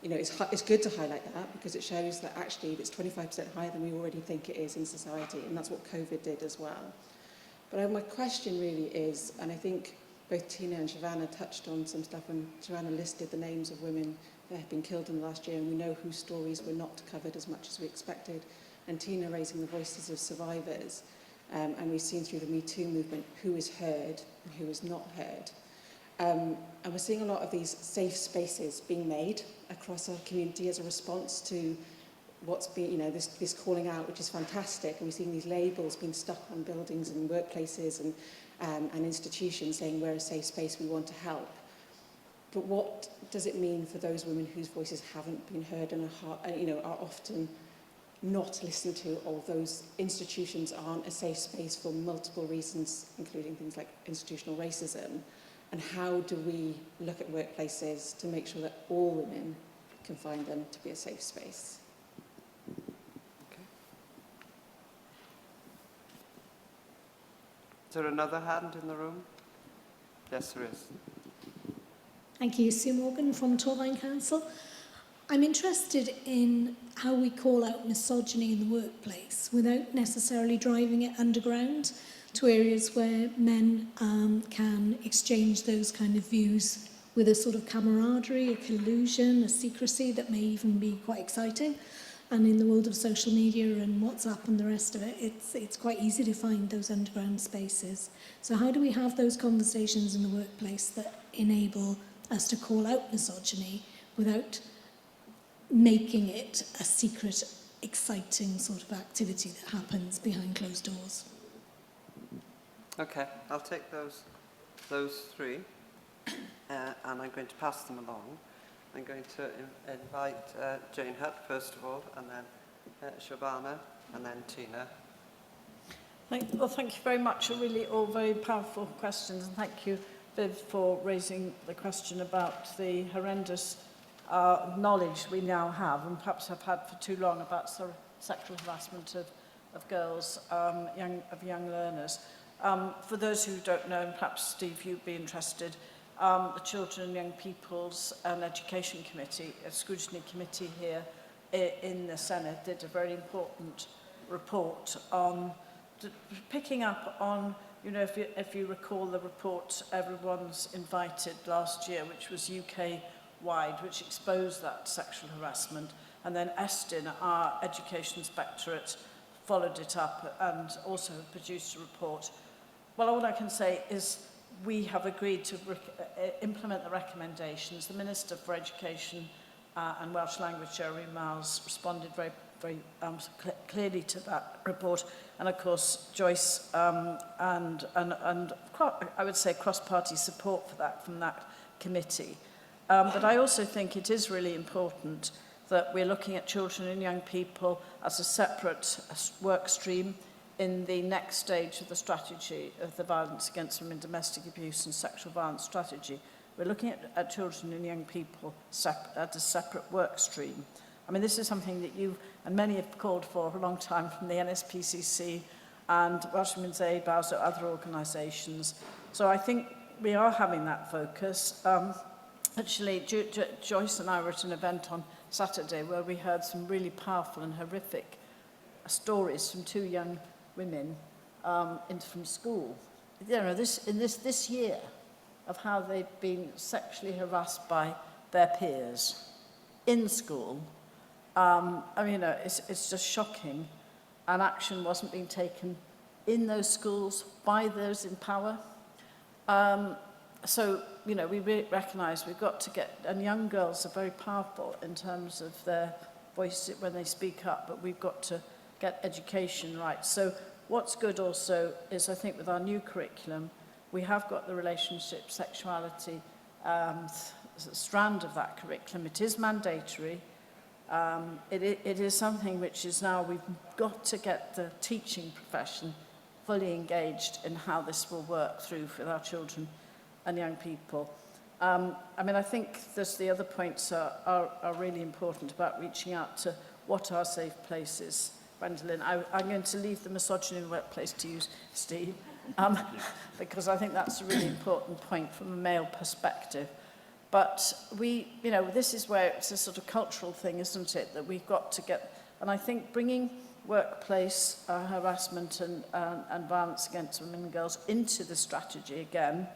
you know, it's good to highlight that because it shows that actually it's 25% higher than we already think it is in society, and that's what COVID did as well. But my question really is, and I think both Tina and Shavana touched on some stuff when Shavana listed the names of women that had been killed in the last year, and we know whose stories were not covered as much as we expected, and Tina raising the voices of survivors. And we've seen through the Me Too movement who is heard and who is not heard. And we're seeing a lot of these safe spaces being made across our community as a response to what's been, you know, this calling out, which is fantastic. And we're seeing these labels being stuck on buildings and workplaces and institutions saying we're a safe space, we want to help. But what does it mean for those women whose voices haven't been heard and are often not listened to, or those institutions aren't a safe space for multiple reasons, including things like institutional racism? And how do we look at workplaces to make sure that all women can find them to be a safe space? Okay. Is there another hand in the room? Yes, there is. Thank you. Sue Morgan from Torvine Council. I'm interested in how we call out misogyny in the workplace without necessarily driving it underground to areas where men can exchange those kind of views with a sort of camaraderie, a collusion, a secrecy that may even be quite exciting. And in the world of social media and WhatsApp and the rest of it, it's quite easy to find those underground spaces. So how do we have those conversations in the workplace that enable us to call out misogyny without making it a secret, exciting sort of activity that happens behind closed doors? Okay, I'll take those three, and I'm going to pass them along. I'm going to invite Jane Hutt first of all, and then Shabana, and then Tina. Thank you very much. Really all very powerful questions, and thank you, Viv, for raising the question about the horrendous knowledge we now have, and perhaps have had for too long, about sexual harassment of girls, young learners. For those who don't know, and perhaps Steve, you'd be interested, the Children and Young People's and Education Committee, a scrutiny committee here in the Senate, did a very important report on picking up on, you know, if you recall the report Everyone's Invited last year, which was UK-wide, which exposed that sexual harassment, and then Estin, our Education Inspectorate, followed it up and also produced a report. Well, all I can say is we have agreed to implement the recommendations. The Minister for Education and Welsh Language, Jeremy Miles, responded very clearly to that report, and of course Joyce and I would say cross-party support for that from that committee. But I also think it is really important that we're looking at children and young people as a separate work stream in the next stage of the strategy of the Violence Against Women, Domestic Abuse and Sexual Violence strategy. We're looking at children and young people at a separate work stream. I mean, this is something that you and many have called for a long time from the NSPCC and Welsh Women's Aid, but also other organisations. So I think we are having that focus. Actually, Joyce and I were at an event on Saturday where we heard some really powerful and horrific stories from two young women from school. You know, this year, of how they've been sexually harassed by their peers in school. I mean, you know, it's just shocking, and action wasn't being taken in those schools by those in power. So, you know, we recognise we've got to get, and young girls are very powerful in terms of their voice when they speak up, but we've got to get education right. So what's good also is, I think, with our new curriculum, we have got the relationship, sexuality strand of that curriculum. It is mandatory. It is something which is now, we've got to get the teaching profession fully engaged in how this will work through for our children and young people. I mean, I think there's the other points are really important about reaching out to what are safe places. Gwendolyn, I'm going to leave the misogyny in the workplace to you, Steve, because I think that's a really important point from a male perspective. But we, you know, this is where it's a sort of cultural thing, isn't it, that we've got to get, and I think bringing workplace harassment and violence against women and girls into the strategy again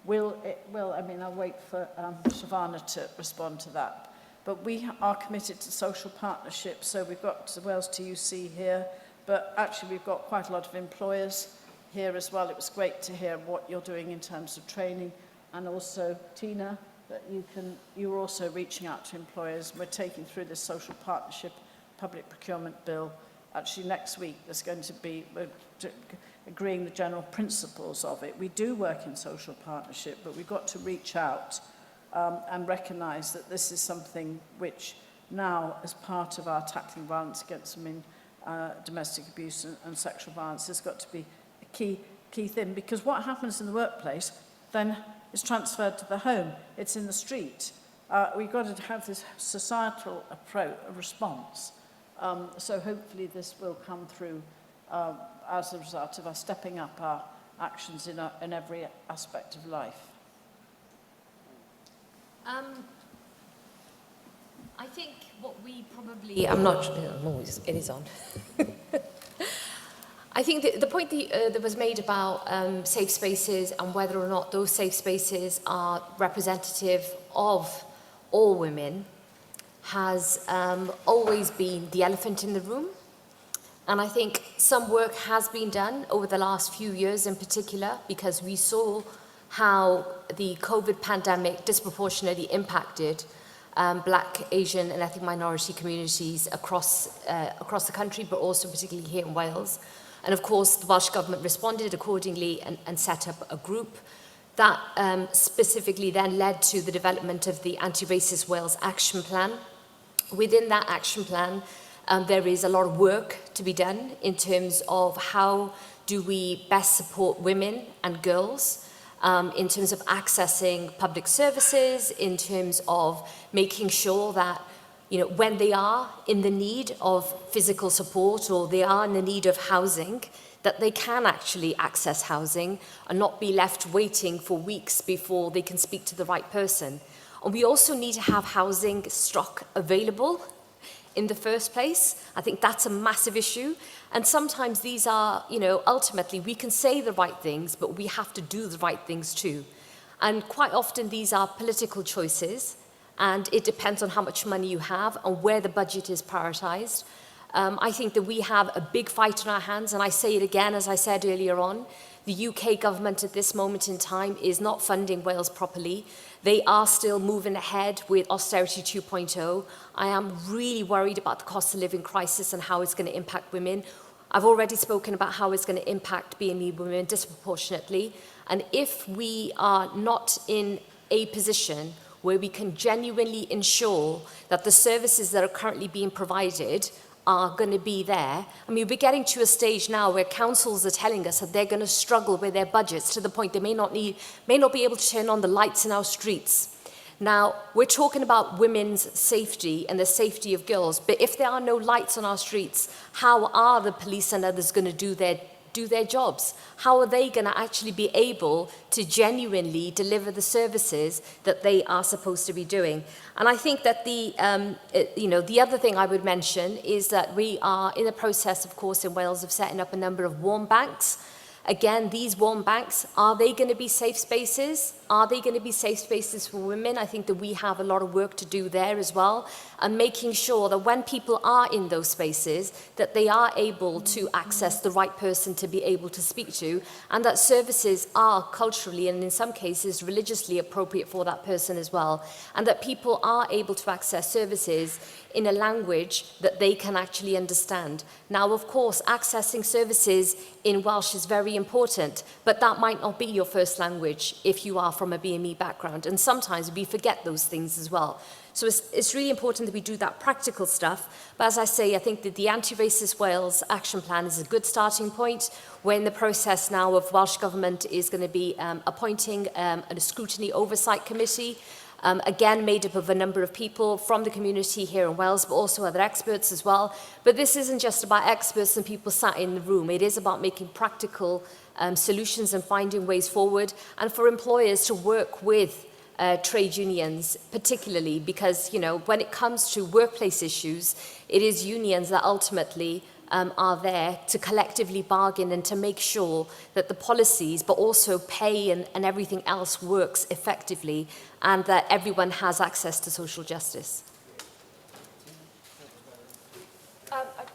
will, I mean, I'll wait for Shavana to respond to that. But we are committed to social partnerships, so we've got Wales TUC here, but actually we've got quite a lot of employers here as well. It was great to hear what you're doing in terms of training, and also Tina, that you're also reaching out to employers. We're taking through this social partnership public procurement bill. Actually next week there's going to be, we're agreeing the general principles of it. We do work in social partnership, but we've got to reach out and recognise that this is something which now, as part of our tackling violence against women, domestic abuse and sexual violence, has got to be a key thing, because what happens in the workplace then is transferred to the home. It's in the street. We've got to have this societal approach, a response. So hopefully this will come through as a result of us stepping up our actions in every aspect of life. I think what we probably, I'm not, I'm always, it is on. I think the point that was made about safe spaces and whether or not those safe spaces are representative of all women has always been the elephant in the room. And I think some work has been done over the last few years in particular, because we saw how the COVID pandemic disproportionately impacted Black, Asian and ethnic minority communities across the country, but also particularly here in Wales. And of course, the Welsh Government responded accordingly and set up a group that specifically then led to the development of the Anti-Racist Wales Action Plan. Within that action plan, there is a lot of work to be done in terms of how do we best support women and girls in terms of accessing public services, in terms of making sure that, you know, when they are in the need of physical support or they are in the need of housing, that they can actually access housing and not be left waiting for weeks before they can speak to the right person. And we also need to have housing stock available in the first place. I think that's a massive issue. And sometimes these are, you know, ultimately we can say the right things, but we have to do the right things too. And quite often these are political choices, and it depends on how much money you have and where the budget is prioritized. I think that we have a big fight on our hands, and I say it again, as I said earlier on, the UK government at this moment in time is not funding Wales properly. They are still moving ahead with Austerity 2.0. I am really worried about the cost of living crisis and how it's going to impact women. I've already spoken about how it's going to impact BME women disproportionately. And if we are not in a position where we can genuinely ensure that the services that are currently being provided are going to be there. I mean, we're getting to a stage now where councils are telling us that they're going to struggle with their budgets to the point they may not be able to turn on the lights in our streets. Now, we're talking about women's safety and the safety of girls, but if there are no lights on our streets, how are the police and others going to do their jobs? How are they going to actually be able to genuinely deliver the services that they are supposed to be doing? And I think that the other thing I would mention is that we are in the process, of course, in Wales of setting up a number of warm banks. Again, these warm banks, are they going to be safe spaces? Are they going to be safe spaces for women? I think that we have a lot of work to do there as well, and making sure that when people are in those spaces, that they are able to access the right person to be able to speak to, and that services are culturally and in some cases religiously appropriate for that person as well, and that people are able to access services in a language that they can actually understand. Now, of course, accessing services in Welsh is very important, but that might not be your first language if you are from a BME background, and sometimes we forget those things as well. So it's really important that we do that practical stuff. But as I say, I think that the Anti-Racist Wales Action Plan is a good starting point. We're in the process now of Welsh Government is going to be appointing a scrutiny oversight committee, again made up of a number of people from the community here in Wales, but also other experts as well. But this isn't just about experts and people sat in the room. It is about making practical solutions and finding ways forward, and for employers to work with trade unions, particularly because, you know, when it comes to workplace issues, it is unions that ultimately are there to collectively bargain and to make sure that the policies, but also pay and everything else works effectively, and that everyone has access to social justice.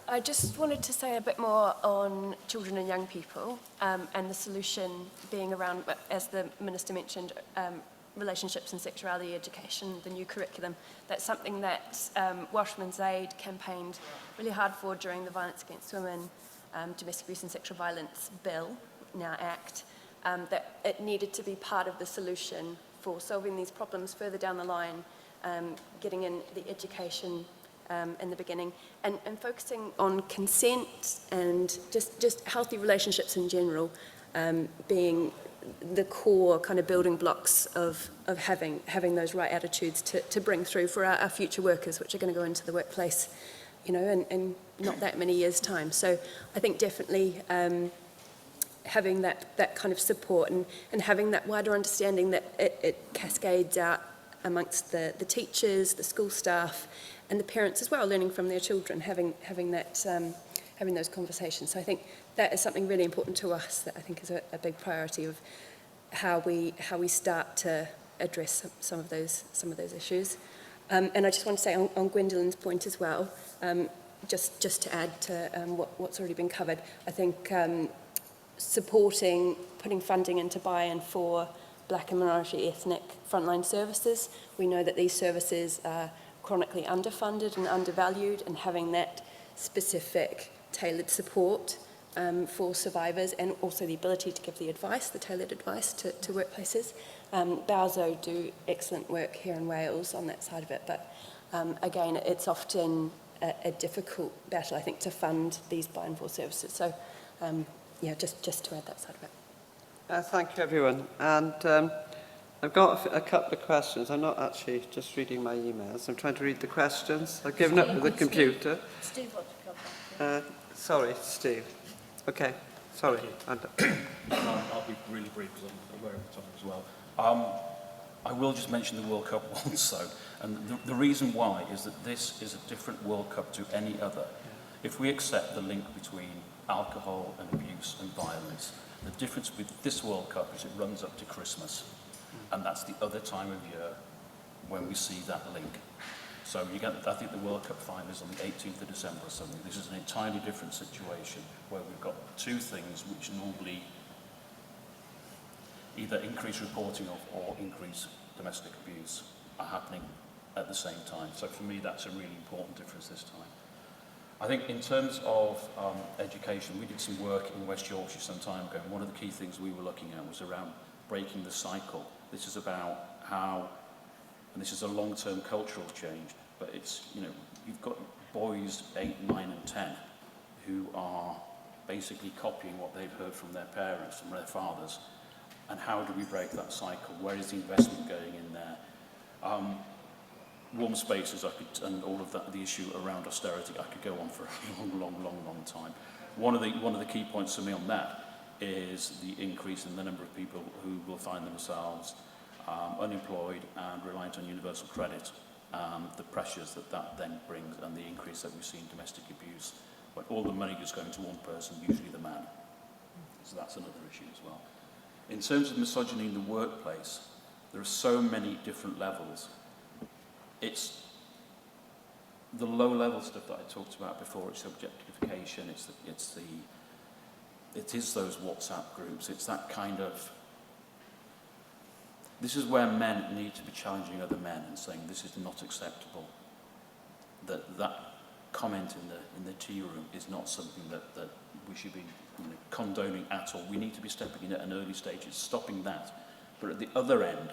I just wanted to say a bit more on children and young people and the solution being around, as the Minister mentioned, relationships and sexuality education, the new curriculum. That's something that Welsh Women's Aid campaigned really hard for during the Violence Against Women, Domestic Abuse and Sexual Violence Bill, now Act, that it needed to be part of the solution for solving these problems further down the line, getting in the education in the beginning, and focusing on consent and just healthy relationships in general being the core kind of building blocks of having those right attitudes to bring through for our future workers, which are going to go into the workplace, you know, in not that many years' time. So I think definitely having that kind of support and having that wider understanding that it cascades out amongst the teachers, the school staff, and the parents as well, learning from their children, having those conversations. So I think that is something really important to us that I think is a big priority of how we start to address some of those issues. And I just want to say on Gwendolyn's point as well, just to add to what's already been covered, I think supporting, putting funding into buy-in for Black and minority ethnic frontline services. We know that these services are chronically underfunded and undervalued, and having that specific tailored support for survivors, and also the ability to give the advice, the tailored advice to workplaces. BAWSO do excellent work here in Wales on that side of it, but again, it's often a difficult battle, I think, to fund these buy-in for services. So, yeah, just to add that side of it. Thank you, everyone. And I've got a couple of questions. I'm not actually just reading my emails. I'm trying to read the questions. I've given up with the computer. Steve wants to come back. Sorry, Steve. Okay, sorry. I'll be really brief because I'm aware of the time as well. I will just mention the World Cup once, though. And the reason why is that this is a different World Cup to any other. If we accept the link between alcohol and abuse and violence, the difference with this World Cup is it runs up to Christmas. And that's the other time of year when we see that link. So you get, I think the World Cup final is on the 18th of December or something. This is an entirely different situation where we've got two things which normally either increase reporting of or increase domestic abuse are happening at the same time. So for me, that's a really important difference this time. I think in terms of education, we did some work in West Yorkshire some time ago, and one of the key things we were looking at was around breaking the cycle. This is about how, and this is a long-term cultural change, but it's, you know, you've got boys 8, 9 and 10 who are basically copying what they've heard from their parents and their fathers. And how do we break that cycle? Where is the investment going in there? Warm spaces, and all of that, the issue around austerity, I could go on for a long time. One of the key points for me on that is the increase in the number of people who will find themselves unemployed and reliant on universal credit, the pressures that then brings, and the increase that we see in domestic abuse, when all the money is going to one person, usually the man. So that's another issue as well. In terms of misogyny in the workplace, there are so many different levels. It's the low-level stuff that I talked about before. It's objectification. It is those WhatsApp groups. It's that kind of. This is where men need to be challenging other men and saying this is not acceptable. That comment in the tea room is not something that we should be condoning at all. We need to be stepping in at an early stage, stopping that. But at the other end,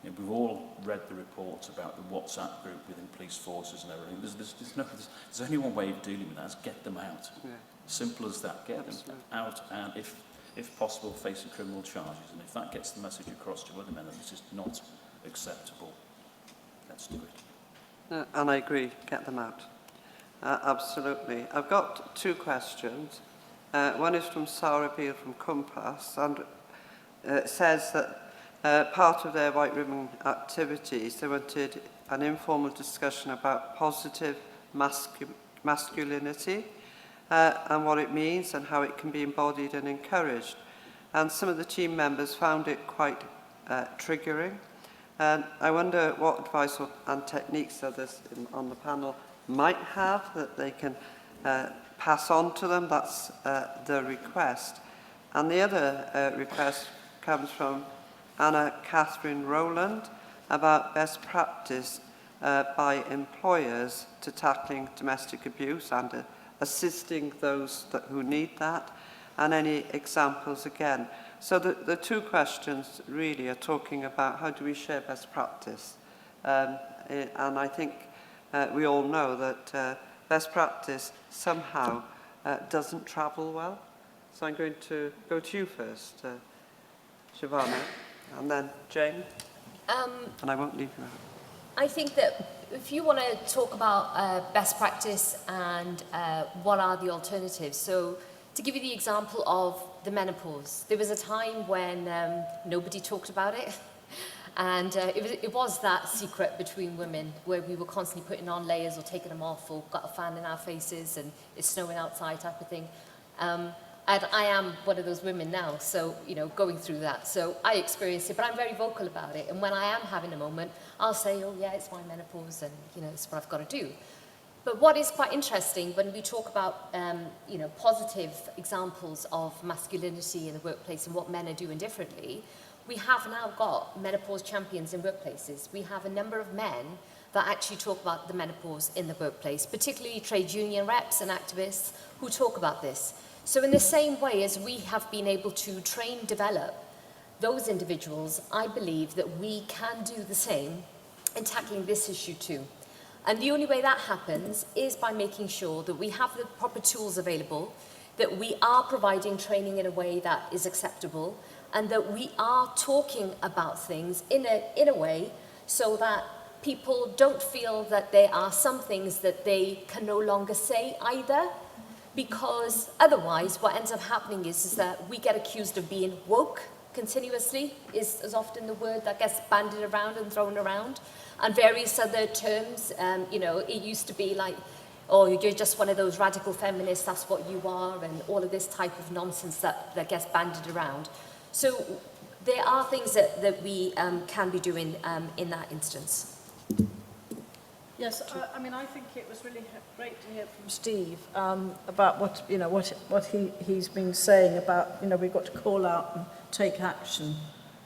we've all read the reports about the WhatsApp group within police forces and everything. There's only one way of dealing with that, is get them out. Yeah. Simple as that. Get them out, and if possible, facing criminal charges. And if that gets the message across to other men that this is not acceptable, let's do it. And I agree, get them out. Absolutely. I've got two questions. One is from Sarah Beale from Compass, and it says that part of their White Ribbon activities, they wanted an informal discussion about positive masculinity and what it means and how it can be embodied and encouraged. And some of the team members found it quite triggering. And I wonder what advice and techniques others on the panel might have that they can pass on to them. That's the request. And the other request comes from Anna Catherine Rowland about best practice by employers to tackling domestic abuse and assisting those who need that, and any examples again. So the two questions really are talking about how do we share best practice. And I think we all know that best practice somehow doesn't travel well. So I'm going to go to you first, Siobhana, and then Jane, and I won't leave you out. I think that if you want to talk about best practice and what are the alternatives, so to give you the example of the menopause, there was a time when nobody talked about it, And it was that secret between women where we were constantly putting on layers or taking them off or got a fan in our faces and it's snowing outside type of thing. And I am one of those women now, so, you know, going through that. So I experience it, but I'm very vocal about it. And when I am having a moment, I'll say, oh yeah, it's my menopause and, you know, it's what I've got to do. But what is quite interesting when we talk about, you know, positive examples of masculinity in the workplace and what men are doing differently, we have now got menopause champions in workplaces. We have a number of men that actually talk about the menopause in the workplace, particularly trade union reps and activists who talk about this. So in the same way as we have been able to train, develop those individuals, I believe that we can do the same in tackling this issue too. And the only way that happens is by making sure that we have the proper tools available, that we are providing training in a way that is acceptable, and that we are talking about things in a way so that people don't feel that there are some things that they can no longer say either, because otherwise what ends up happening is that we get accused of being woke continuously, is often the word that gets bandied around and thrown around, and various other terms. You know, it used to be like, oh, you're just one of those radical feminists, that's what you are, and all of this type of nonsense that gets bandied around. So there are things that we can be doing in that instance. Yes, I mean, I think it was really great to hear from Steve about what, you know, what he's been saying about, you know, we've got to call out and take action.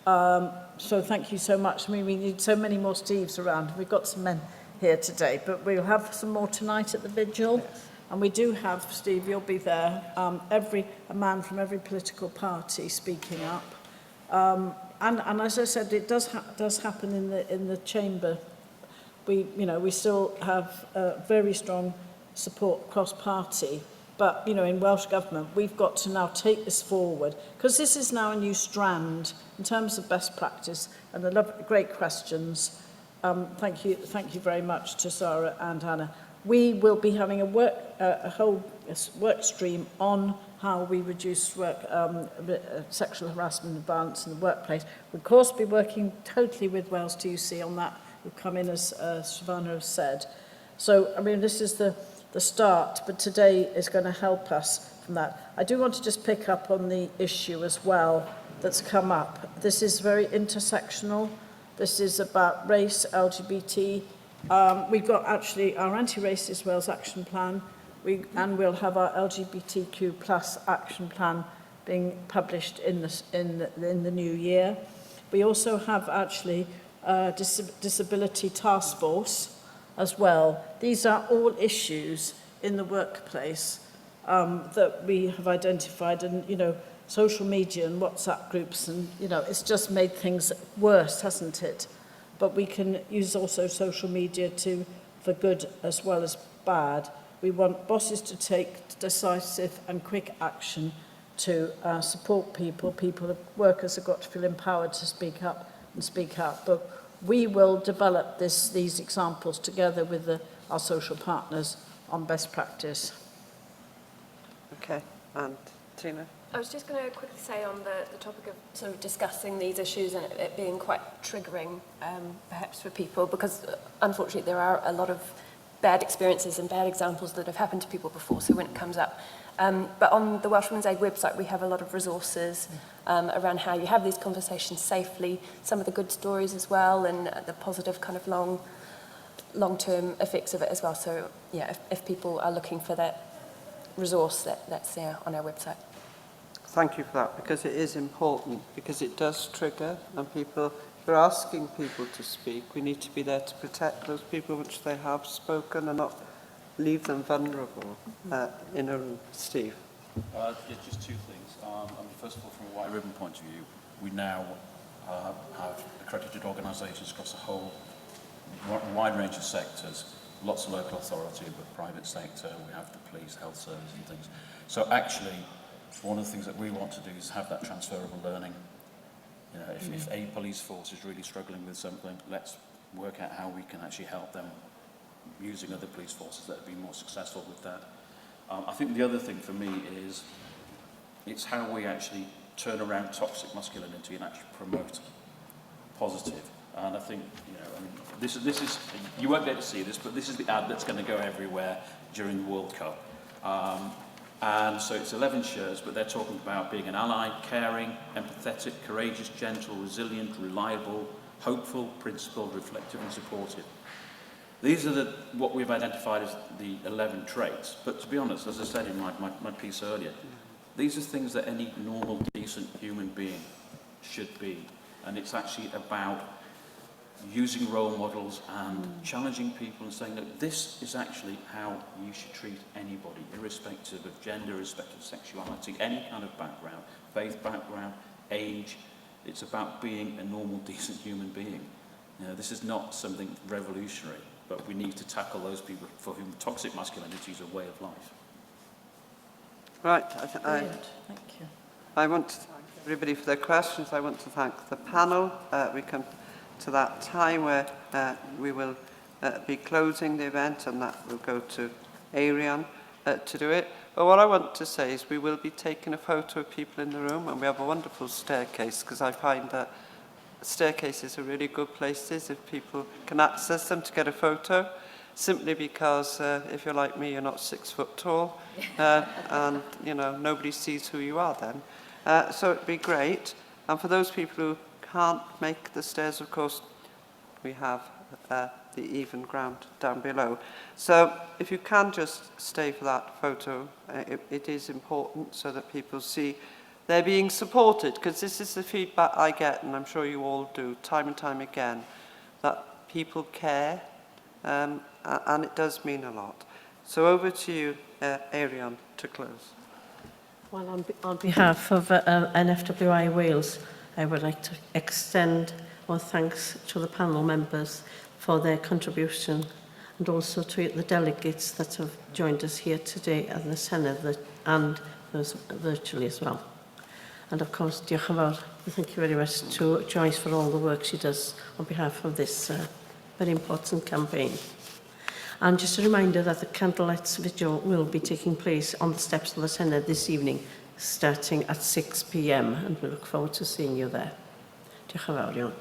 So thank you so much. I mean, we need so many more Steves around. We've got some men here today, but we'll have some more tonight at the vigil. Yes. And we do have, Steve, you'll be there, a man from every political party speaking up. And as I said, it does happen in the chamber. We still have very strong support cross-party, but, you know, in Welsh Government, we've got to now take this forward, because this is now a new strand in terms of best practice, and great questions. Thank you very much to Sarah and Hannah. We will be having a whole work stream on how we reduce sexual harassment and violence in the workplace. We'll, of course, be working totally with Wales TUC on that. We've come in, as Savannah has said. So, I mean, this is the start, but today is going to help us from that. I do want to just pick up on the issue as well that's come up. This is very intersectional. This is about race, LGBT. We've got actually our Anti-Racist Wales Action Plan, and we'll have our LGBTQ plus action plan being published in the new year. We also have actually Disability Task Force as well. These are all issues in the workplace that we have identified, and, you know, social media and WhatsApp groups, and, you know, it's just made things worse, hasn't it? But we can use also social media for good as well as bad. We want bosses to take decisive and quick action to support people. Workers have got to feel empowered to speak up and speak out. But we will develop these examples together with our social partners on best practice. Okay, and Tina? I was just going to quickly say on the topic of sort of discussing these issues and it being quite triggering, perhaps for people, because unfortunately there are a lot of bad experiences and bad examples that have happened to people before, so when it comes up. But on the Welsh Women's Aid website, we have a lot of resources around how you have these conversations safely, some of the good stories as well, and the positive kind of long-term effects of it as well. So, yeah, if people are looking for that resource, that's there on our website. Thank you for that, because it is important, because it does trigger, and if we're asking people to speak, we need to be there to protect those people which they have spoken and not leave them vulnerable in a room. Steve? Just two things. First of all, from a White Ribbon point of view, we now have accredited organisations across a whole wide range of sectors, lots of local authority, but private sector, we have the police, health service and things. So actually, one of the things that we want to do is have that transferable learning. You know, if a police force is really struggling with something, let's work out how we can actually help them using other police forces that have been more successful with that. I think the other thing for me is it's how we actually turn around toxic masculinity and actually promote positive. And I think, you know, I mean, this is, you won't be able to see this, but this is the ad that's going to go everywhere during the World Cup. And so it's 11 shirts, but they're talking about being an ally, caring, empathetic, courageous, gentle, resilient, reliable, hopeful, principled, reflective and supportive. These are what we've identified as the 11 traits. But to be honest, as I said in my piece earlier, these are things that any normal, decent human being should be. And it's actually about using role models and challenging people and saying, look, this is actually how you should treat anybody, irrespective of gender, irrespective of sexuality, any kind of background, faith background, age. It's about being a normal, decent human being. You know, this is not something revolutionary, but we need to tackle those people for whom toxic masculinity is a way of life. Right. Thank you. I want to thank everybody for their questions. I want to thank the panel. We come to that time where we will be closing the event, and that will go to Arian to do it. But what I want to say is we will be taking a photo of people in the room, and we have a wonderful staircase, because I find that staircases are really good places if people can access them to get a photo, simply because if you're like me, you're not 6 foot tall, and you know, nobody sees who you are then. So it'd be great. And for those people who can't make the stairs, of course, we have the even ground down below. So if you can just stay for that photo, it is important so that people see they're being supported, because this is the feedback I get, and I'm sure you all do, time and time again, that people care, and it does mean a lot. So over to you, Arian, to close. Well, on behalf of NFWI Wales, I would like to extend our thanks to the panel members for their contribution, and also to the delegates that have joined us here today at the Senedd and virtually as well. And of course, diolch yn fawr, thank you very much to Joyce for all the work she does on behalf of this very important campaign. And just a reminder that the candlelight vigil will be taking place on the steps of the Senedd this evening, starting at 6 p.m, and we look forward to seeing you there. Diolch yn fawr iawn.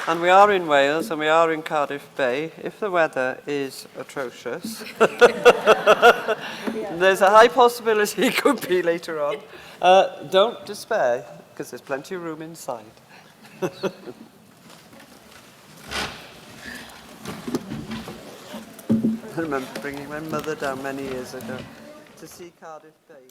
And we are in Wales, and we are in Cardiff Bay. If the weather is atrocious, there's a high possibility it could be later on. Don't despair, because there's plenty of room inside. I remember bringing my mother down many years ago to see Cardiff Bay.